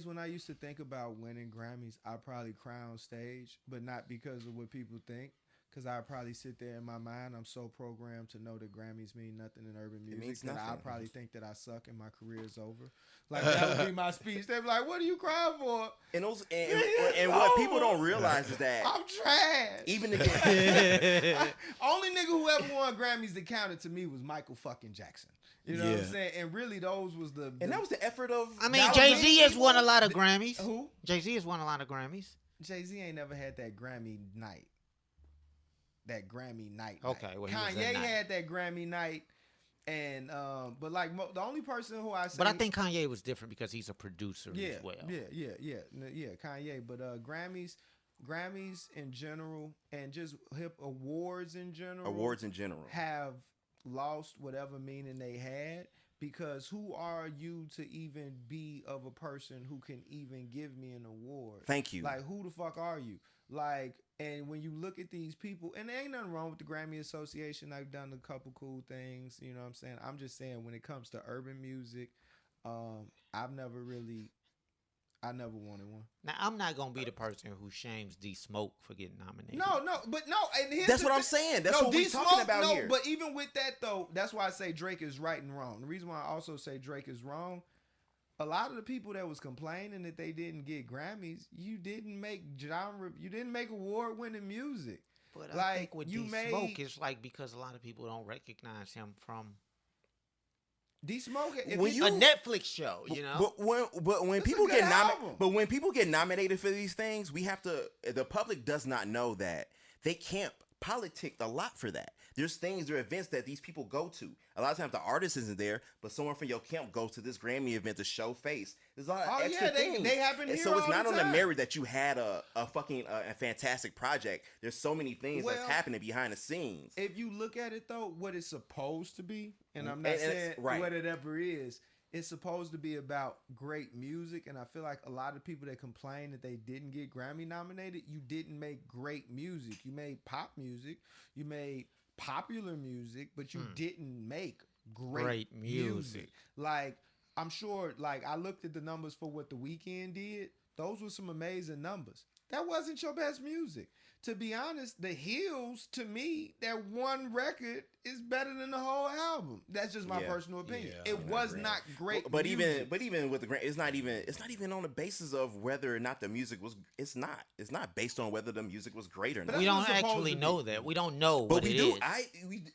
When I used to think about winning Grammys, I probably cry on stage, but not because of what people think. Because I probably sit there in my mind, I'm so programmed to know that Grammys mean nothing in urban music that I probably think that I suck and my career is over. Like, that would be my speech. They'd be like, what are you crying for? And what people don't realize is that I'm trash. Even the only nigga who ever won Grammys that counted to me was Michael fucking Jackson. You know what I'm saying? And really, those was and that was the effort of. I mean, Jay-Z has won a lot of Grammys. Who? Jay-Z has won a lot of Grammys. Jay-Z ain't never had that Grammy night. That Grammy night. Okay, well, Kanye had that Grammy night, and but like the only person who I say, but I think Kanye was different because he's a producer as well. Yeah. Kanye, but Grammys in general, and just hip awards in general, have lost whatever meaning they had. Because who are you to even be of a person who can even give me an award? Thank you. Like, who the fuck are you? Like, and when you look at these people, and there ain't nothing wrong with the Grammy Association. I've done a couple cool things. You know what I'm saying? I'm just saying when it comes to urban music, I never wanted one. Now, I'm not going to be the person who shames D Smoke for getting nominated. No. And that's what I'm saying. That's what we're talking about here. But even with that, though, that's why I say Drake is right and wrong. The reason why I also say Drake is wrong, a lot of the people that was complaining that they didn't get Grammys, you didn't make award-winning music. But I think with D Smoke, it's like because a lot of people don't recognize him from D Smoke, a Netflix show, you know. But when people get nominated for these things, the public does not know that they can't politic a lot for that. There are events that these people go to. A lot of times the artist isn't there, but someone from your camp goes to this Grammy event to show face. There's a lot of extra things. They happen here so it's all not the on time. the merit that you had a fucking a fantastic project. There's so many things that's happening behind the scenes. If you look at it though, what it's supposed to be, and I'm not saying what it ever is. It's supposed to be about great music, and I feel like a lot of people that complain that they didn't get Grammy nominated, you didn't make great music. You made pop music, you made popular music, but you didn't make great music. Like, I'm sure, like, I looked at the numbers for what The Weeknd did. Those were some amazing numbers. That wasn't your best music. To be honest, The Hills, to me, that one record is better than the whole album. That's just my personal opinion. It was not great music. Even with the Grammy, it's not even on the basis of whether or not the music was. It's not based on whether the music was great or not. We don't actually know that. We don't know what it is.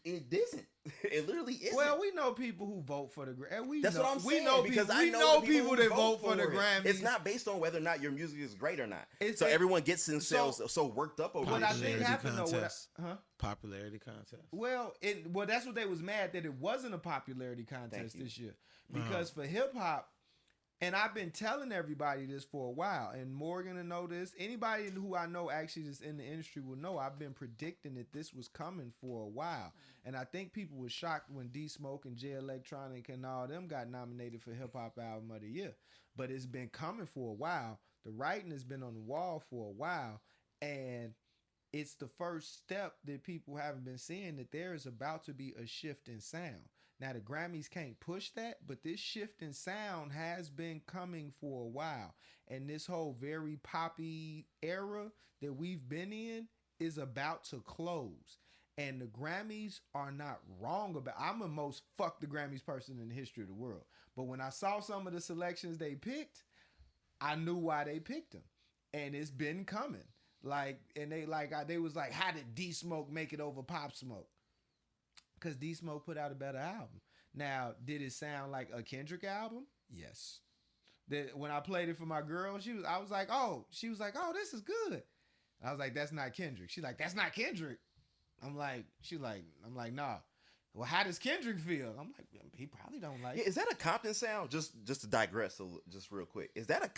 It isn't. It literally isn't. Well, we know people who vote for the Grammy. That's what I'm saying. We know people that vote for the Grammys. It's not based on whether or not your music is great or not. Everyone gets themselves so worked up over what it. I think happened though. Popularity contest. Well, that's what they was mad that it wasn't a popularity contest this year. Because for hip hop, and I've been telling everybody this for a while, and Morgan will know this. Anybody who I know actually is in the industry will know I've been predicting that this was coming for a while. And I think people were shocked when D Smoke and J Electronic and all them got nominated for Hip Hop Album of the Year. But it's been coming for a while. The writing has been on the wall for a while. And it's the first step that people haven't been seeing, that there is about to be a shift in sound. Now, the Grammys can't push that, but this shift in sound has been coming for a while. And this whole very poppy era that we've been in is about to close. And the Grammys are not wrong about. I'm the most fuck the Grammys person in the history of the world. But when I saw some of the selections they picked, I knew why they picked them. And it's been coming. They was like, how did D Smoke make it over Pop Smoke? Because D Smoke put out a better album. Now, did it sound like a Kendrick album? Yes. When I played it for my girl, she was like, oh, this is good. I was like, that's not Kendrick. She's like, that's not Kendrick. I'm like, nah. Well, how does Kendrick feel? I'm like, he probably don't like Yeah, it. is that a Compton sound? Just to digress, just real quick. Is that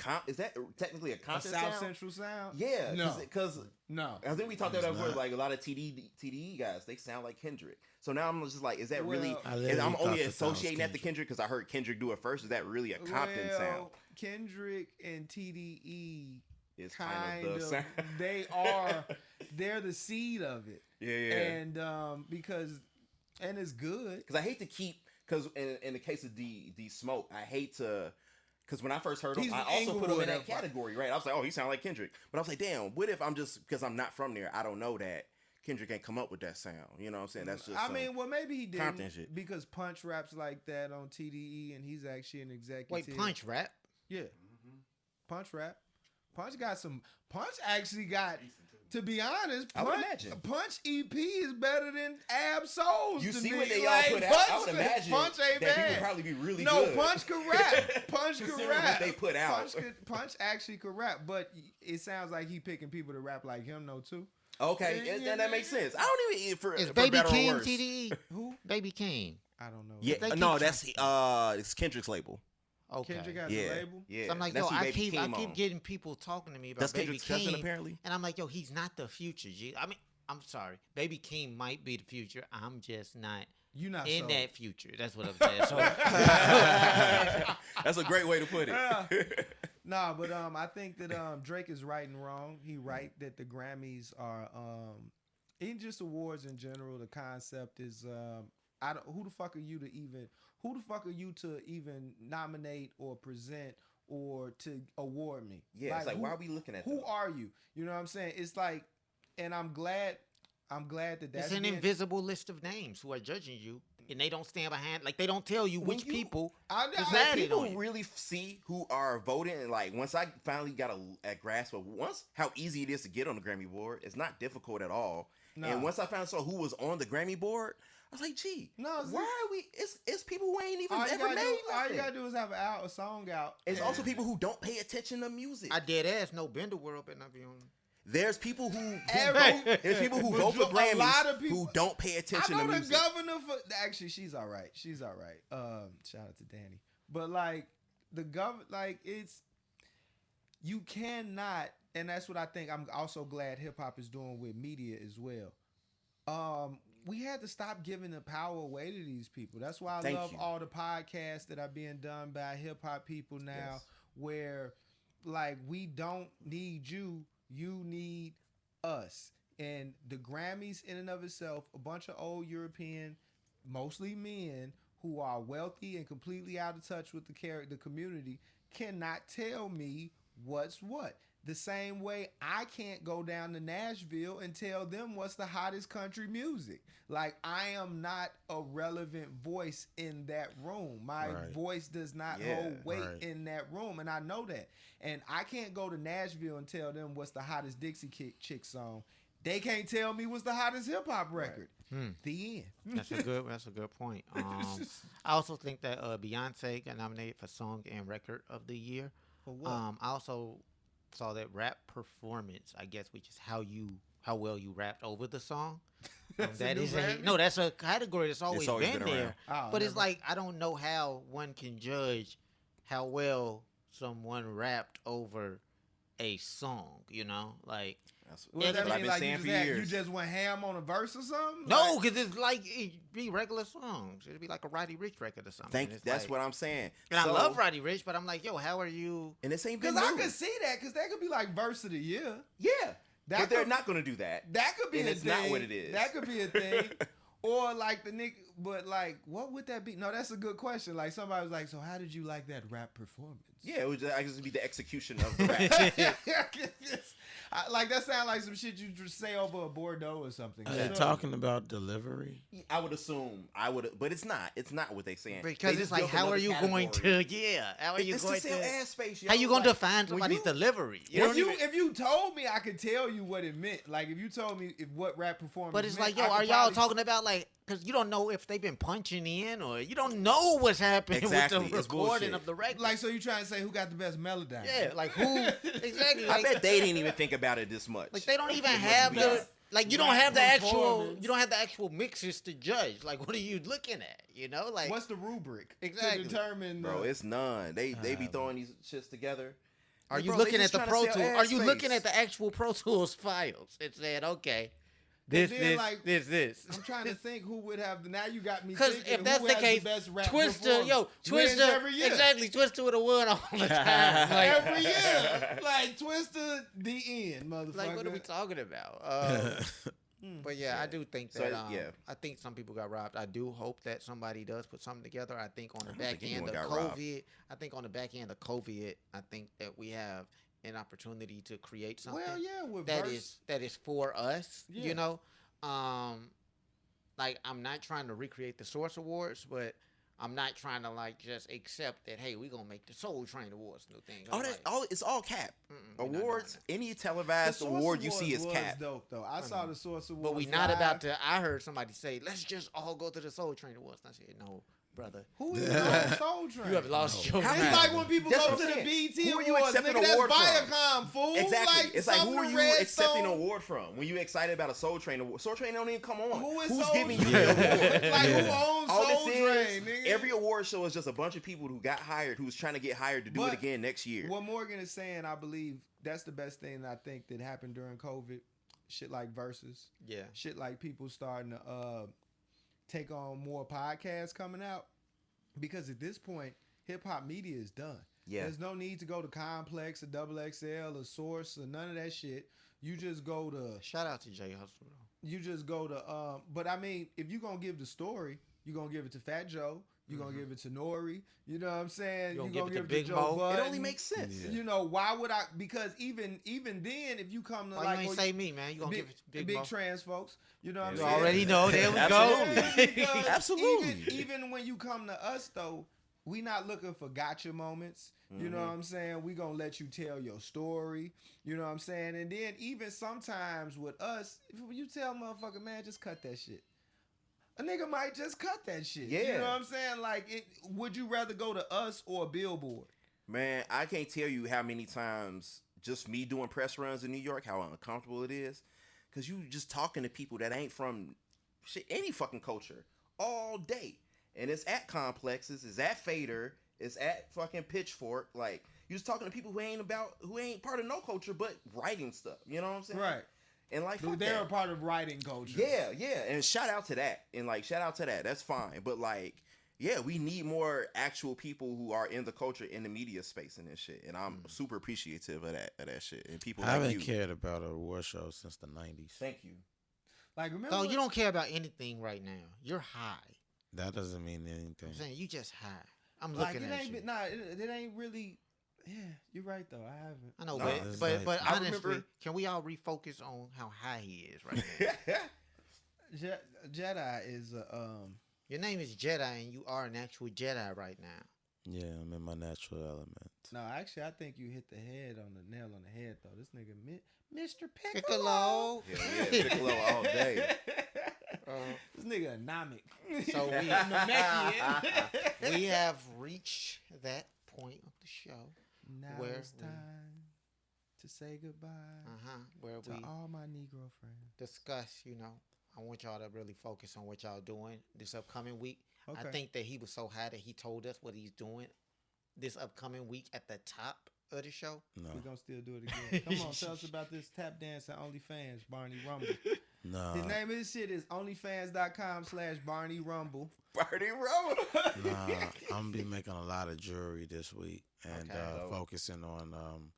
technically a A Compton South sound? Central sound? Yeah, No. because No. I think we talked about that before. not. Like a lot of TDE guys, they sound like Kendrick. So now I'm just like, is that really? Well, I literally I'm thought only that was associating that to Kendrick. Kendrick because I heard Kendrick do it first. Is that really a Compton sound? Kendrick and TDE It's kind the of sound. they're the seed of it. Yeah. And because it's good. Because I hate to keep, because in the case of D Smoke, I hate to, because when I first heard him, He's I also put him in Inglewood that of- category, right? I was like, oh, he sound like Kendrick. But I was like, damn, what if I'm just, because I'm not from there, I don't know that Kendrick ain't come up with that sound. You know what I'm saying? That's just I mean, well, maybe he Compton didn't shit. because Punch raps like that on TDE, and he's actually an executive. Wait, Punch rap? Yeah, Punch rap. Punch got some. Punch actually got. To be honest, I would Punch, imagine. Punch EP is better than Ab Souls. You to see me. what they all Like, put out? I would imagine Punch ain't that he bad. would probably be really no, good. Punch can rap. Punch can Considering rap. what they put out. Punch actually could rap, but it sounds like he picking people to rap like him, though, too. Okay, Yeah, that makes sense. I don't even, for Is for Baby better or King worse. TDE? Who? Baby King. I don't know. Yeah, They keep no, that's it's Kendrick's label. Okay. Kendrick got Yeah, the label. yeah. So I'm like, That's yo, who I Baby keep came on. getting people talking to me about That's Baby Kendrick's cousin, King, apparently? and I'm like, yo, he's not the future. G. I mean, I'm sorry, Baby King might be the future. I'm just not You not in sold. that future. That's what I'm saying. So, That's a great way to put it. Nah, but I think that Drake is right and wrong. He right that the Grammys are in just awards in general. The concept is who the fuck are you to even nominate or present or to award me? Yeah, it's like, why are we looking at who them? are you? You know what I'm saying? It's like, and I'm glad that that's it's an being- invisible list of names who are judging you, and they don't stand behind. Like they don't tell you which people decided people on it. really see who are voting, and like once I finally got a grasp of how easy it is to get on the Grammy board, it's not difficult at all. No. And once I found out who was on the Grammy board, I was like, gee, No, it's- why are we? It's people who ain't even all you ever gotta made do, all you nothing. gotta do is have a song out. It's and- also people who don't pay attention to music. I dead ass no Bender World, but not be on. There's people who Every- there's people who But vote for a lot Grammys of people- who don't pay attention I to know the music. governor for actually she's all right. She's all right. Shout out to Danny. But like the government, like it's you cannot, and that's what I think. I'm also glad hip hop is doing with media as well. We had to stop giving the power away to these people. That's why I Thank love you. all the podcasts that are being done by hip hop people now, Yes. where like we don't need you, you need us. And the Grammys in and of itself, a bunch of old European, mostly men who are wealthy and completely out of touch with the community cannot tell me what's what. The same way I can't go down to Nashville and tell them what's the hottest country music. Like I am not a relevant voice in that room. My Right. voice does not Yeah, hold weight right. in that room, and I know that. And I can't go to Nashville and tell them what's the hottest Dixie Chick song. They can't tell me what's the hottest hip hop record. The end. That's a good point. I also think that Beyonce got nominated for Song and Record of the Year. For what? I also saw that rap performance, I guess, which is how well you rapped over the song. That's That a new is Grammy? that's a category that's always been been there. around. Oh, but it's never- like I don't know how one can judge how well someone rapped over a song. You know, like. That's What does that what I've mean? been Like saying for you years. just went ham on a verse or something? No, Like- because it's like it'd be regular songs. It'd be like a Roddy Ricch record or something. That's what I'm saying. And So- I love Roddy Ricch, but I'm like, yo, how are you? And this ain't been Because I new. could see that, because that could be like verse of the year. Yeah, That but they're could- not going to do that. That could be And a it's thing. not what it is. That could be a thing. Or like the nigga, but like, what would that be? No, that's a good question. Like somebody was like, so how did you like that rap performance? Yeah, it would just be the execution of the rap. Like that sound like some shit you just say over a Bordeaux or something. Are they talking about delivery? I would assume but it's not. It's not what they saying. Because They it's just like, built how are another you going category. to? Yeah, how are you It's going to sell to? ad space. How you gonna Like, define when somebody's you- delivery? You know If you told me, I could tell you what it meant. Like if you told me what rap performance. But it's meant, like, yo, I could are y'all probably- talking about like because you don't know if they've been punching in or you don't know what's happening Exactly, with the it's recording bullshit. of the record. Like, so you trying to say who got the best melody? yeah, like who exactly? I Like, bet they didn't even think about it this much. like they don't even have the like you don't Right have the actual performance. you don't have the actual mixes to judge. Like, what are you looking at? You know, like What's the rubric Exactly. to determine? Bro, it's none. They be throwing these shits together. are Like, you bro, they looking at just the tryna Pro sell Tools? ad Are you looking space. at the actual Pro Tools files and saying, okay, this, then, like, this? I'm trying to think who would have. Now you got me. Because Thinking if that's who the has case, best rap Twister, performance. Wins Twister, every year. exactly, Twister would have won all the time. Like, Every year, like Twister, the end, motherfucker. like, what are we talking about? But yeah, I do think So, that. yeah. I think some people got robbed. I do hope that somebody does put something together. I think on the don't back think end of anyone got robbed. COVID, I think that we have an opportunity to create something. Well, yeah, with that verse, is for us. Yeah. You know, like I'm not trying to recreate the Source Awards, but I'm not trying to like just accept that. Hey, we gonna make the Soul Train Awards new thing. All I'm that, like, all it's all cap. we're not doing Awards, that. any the televised Source award you Awards see is was cap. dope though. I saw the Source Awards, but we not live. about to. I heard somebody say, "Let's just all go to the Soul Train Awards." And I said, "No, brother, Who is the Soul Train? you have lost your How It's mind." like when people That's go what to I'm the saying. BET Who are you Awards, accepting nigga, an award that's from? Viacom, fool. Exactly. Like, It's like some who of are the you Red accepting an Stone- award from? When you excited about a Soul Train award, Soul Train don't even come on. Who is Who's Soul giving you Train? the award? Like, who owns All Soul this Train, is, nigga? every award show is just a bunch of people who got hired, who's trying to get hired to do But it again next year. What Morgan is saying, I believe that's the best thing I think that happened during COVID. Shit like Versus. Yeah. Shit like people starting to take on more podcasts coming out. Because at this point, hip hop media is done. Yeah. There's no need to go to Complex or Double XL or Source or none of that shit. You just go to Shout out to Jay Hustle though. but I mean, if you're gonna give the story, you're gonna give it to Fat Joe, you're gonna give it to Nori, you know what I'm saying? You You're gonna gonna give give it it to to Big Joe Mo? Budden. It only makes sense. You know, why would I? Because even then, if you come to Why like you ain't say me, man? You gonna big, give it to Big big Mo? trans folks, you know what I'm You saying? already know. There we Absolutely. go. Because Absolutely. Even when you come to us though, we not looking for gotcha moments. You know what I'm saying? We gonna let you tell your story. You know what I'm saying? And then even sometimes with us, if you tell motherfucker, man, just cut that shit. A nigga might just cut that shit. You Yeah. know what I'm saying? Like, would you rather go to us or a Billboard? Man, I can't tell you how many times just me doing press runs in New York, how uncomfortable it is. Because you just talking to people that ain't from shit, any fucking culture all day. And it's at complexes, it's at Fader, it's at fucking Pitchfork. Like, you just talking to people who ain't part of no culture, but writing stuff. You know what I'm saying? Right. And like, fuck They're that. a part of writing culture. Yeah, and shout out to that. And like, shout out to that. That's fine. But like, yeah, we need more actual people who are in the culture, in the media space and this shit. And I'm super appreciative of that shit. And people I like haven't you. cared about a award show since the 90s. Thank you. Like, remember? No, you don't care about anything right now. You're high. That doesn't mean anything. I'm saying you just high. I'm Like, looking it at ain't you. been, nah, it ain't really. Yeah, you're right though. I haven't. I know, No, it's but like- but I honestly, remember- can we all refocus on how high he is right now? Jedi is Your name is Jedi, and you are an actual Jedi right now. Yeah, I'm in my natural element. No, actually, I think you hit the head on the nail on the head though. This nigga, Mr. Piccolo. Piccolo. Yeah, Piccolo all day. This nigga Namek. So Namekian. we have reached that point of the show Now where it's time to say goodbye where to we all my Negro friends. discuss. I want y'all to really focus on what y'all doing this upcoming week. I Okay. think that he was so high that he told us what he's doing this upcoming week at the top of the show. No, We're gonna still do it again. Come on, tell us about this tap dance on OnlyFans, Barney Rumble. no, The name of this shit is onlyfans.com/Barney Rumble. Party road. nah. I'm gonna be making a lot of jewelry this week and Okay. focusing on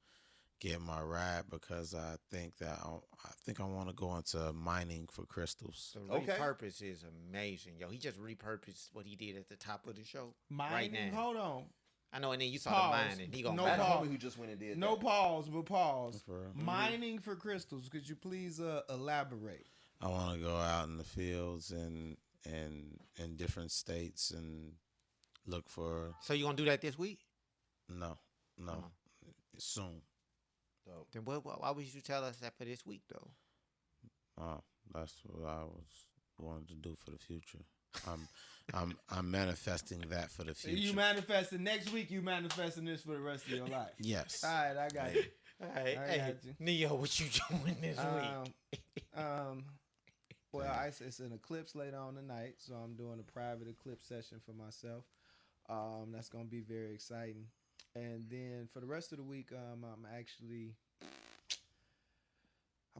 getting my ride because I think I want to go into mining for crystals. The Okay. repurpose is amazing, yo. He just repurposed what he did at the top of the show. Mining, right now. hold on. I know, and then you saw Pause. the mining. He gonna No I had a pause. homie who just went and did No that. pause, but pause. For real. Mining for crystals. Could you please elaborate? I want to go out in the fields and in different states and look for So you gonna do that this week? no soon. Dope. Then why would you tell us that for this week though? That's what I was wanted to do for the future. I'm manifesting that for the future. You manifesting next week. You manifesting this for the rest of your life. Yes. All right, I got you. All right, I got you. Neo, what you doing this week? Well, it's an eclipse later on tonight, so I'm doing a private eclipse session for myself. That's gonna be very exciting. And then for the rest of the week, I'm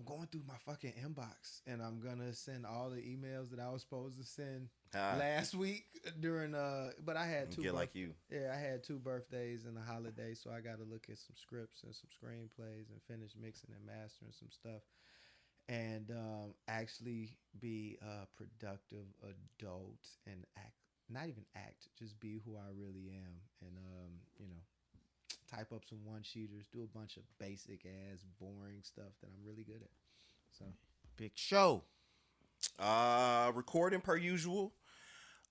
going through my fucking inbox, and I'm gonna send all the emails that I was supposed to send last week during but I had two. Like you. Yeah, I had 2 birthdays and a holiday, so I got to look at some scripts and some screenplays and finish mixing and mastering some stuff, and actually be a productive adult and just be who I really am, and type up some one-sheeters, do a bunch of basic-ass, boring stuff that I'm really good at. So, Big show. Recording per usual.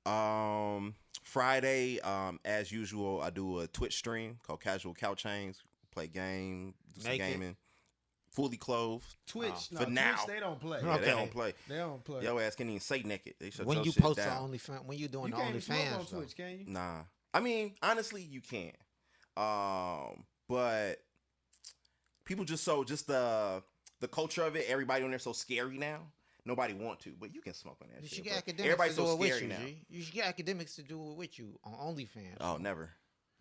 Friday, as usual, I do a Twitch stream called Casual Couch Hangs. Play game, do some gaming. Fully clothed. Twitch, for now. Twitch, they don't play. Yeah, they don't play. They don't play. Your ass can't even say naked. They shut When your you shit post the down. OnlyFans, when you doing You the can't even smoke on OnlyFans, though. Twitch, can you? Nah. I mean, honestly, you can. But people just the culture of it, everybody on there so scary now. Nobody want to, but you can smoke on that You shit. should get But academics everybody's to do so it with scary you, now. G. You should get academics to do it with you on OnlyFans. Oh, never.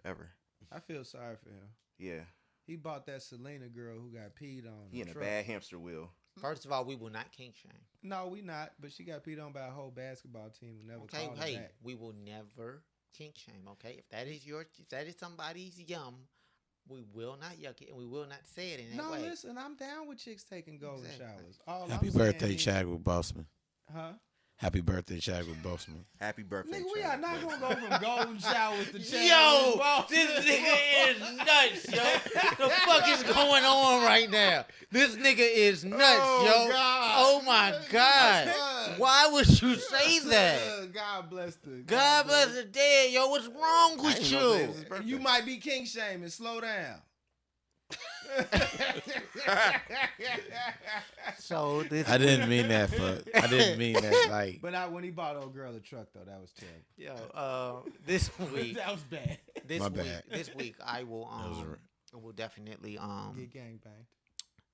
Ever. I feel sorry for him. Yeah. He bought that Selena girl who got peed on. He in a bad hamster wheel. First of all, we will not kink shame. No, we not. But she got peed on by a whole basketball team who never called her back. We will never kink shame. Okay, if that is somebody's yum, we will not yuck it and we will not say it in that way. No, listen, I'm down with chicks taking golden showers. All Happy I'm saying birthday, is- Chadwick Boseman. Huh? Happy birthday, Chadwick Boseman. Happy birthday, Nigga, we Chad. are not gonna go from golden showers to Yo, this nigga is nuts, yo. The fuck is going on right now? This nigga is nuts, yo. God. Oh my God. Why would you say that? God bless the. God bless the dead, yo. What's wrong I with ain't gonna say it was you? his birthday. You might be king shaming. Slow down. So this I didn't mean that like. But when he bought old girl a truck though, that was terrible. Yo, this week, That was bad. My bad. This week, I will definitely Get gangbanged.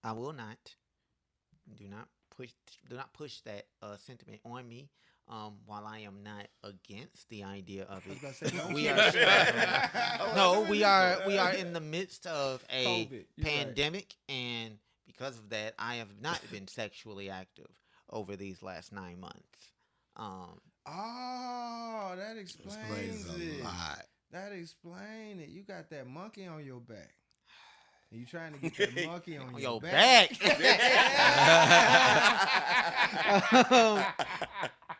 I will not. Do not push that sentiment on me. While I am not against the idea of it, we are in the midst of a COVID. You're pandemic, and because of that, I have not been sexually active over these last 9 months. Oh, that explains Explains it. a lot. That explains it. You got that monkey on your back. And you trying to get that monkey on your back.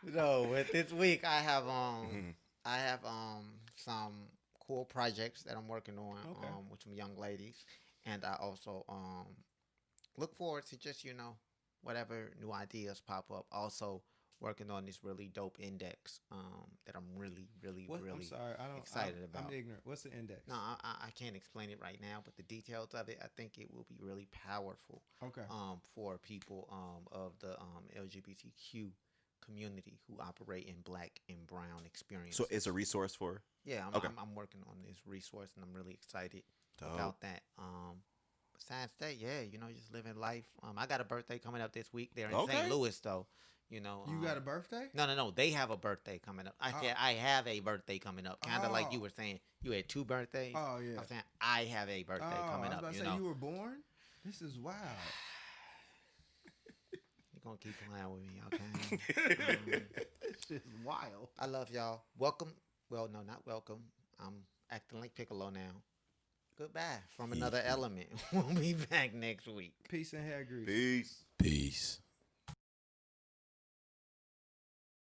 No, with this week I have some cool projects that I'm working on with some young ladies, and I also look forward to just whatever new ideas pop up. Also working on this really dope index that I'm really I'm sorry, excited about. I'm ignorant. What's the index? No, I can't explain it right now, but the details of it, I think it will be really powerful. Okay. For people of the LGBTQ community who operate in Black and Brown experiences. So it's a resource for? Yeah, Okay. I'm working on this resource, and I'm really excited about that. Besides that, just living life. I got a birthday coming up this week. They're in St. Louis, though. You got a birthday? No. They have a birthday coming up. I said I have a birthday coming up. Kind of like you were saying. You had 2 birthdays. Oh, yeah. I'm saying I have a birthday coming I up. was about to say you were born? This is wild. You're going to keep playing with me, okay? This is wild. I love y'all. Welcome. Well, no, not welcome. I'm acting like Piccolo now. Goodbye from another element. We'll be back next week. Peace and hair grease. Peace. Peace.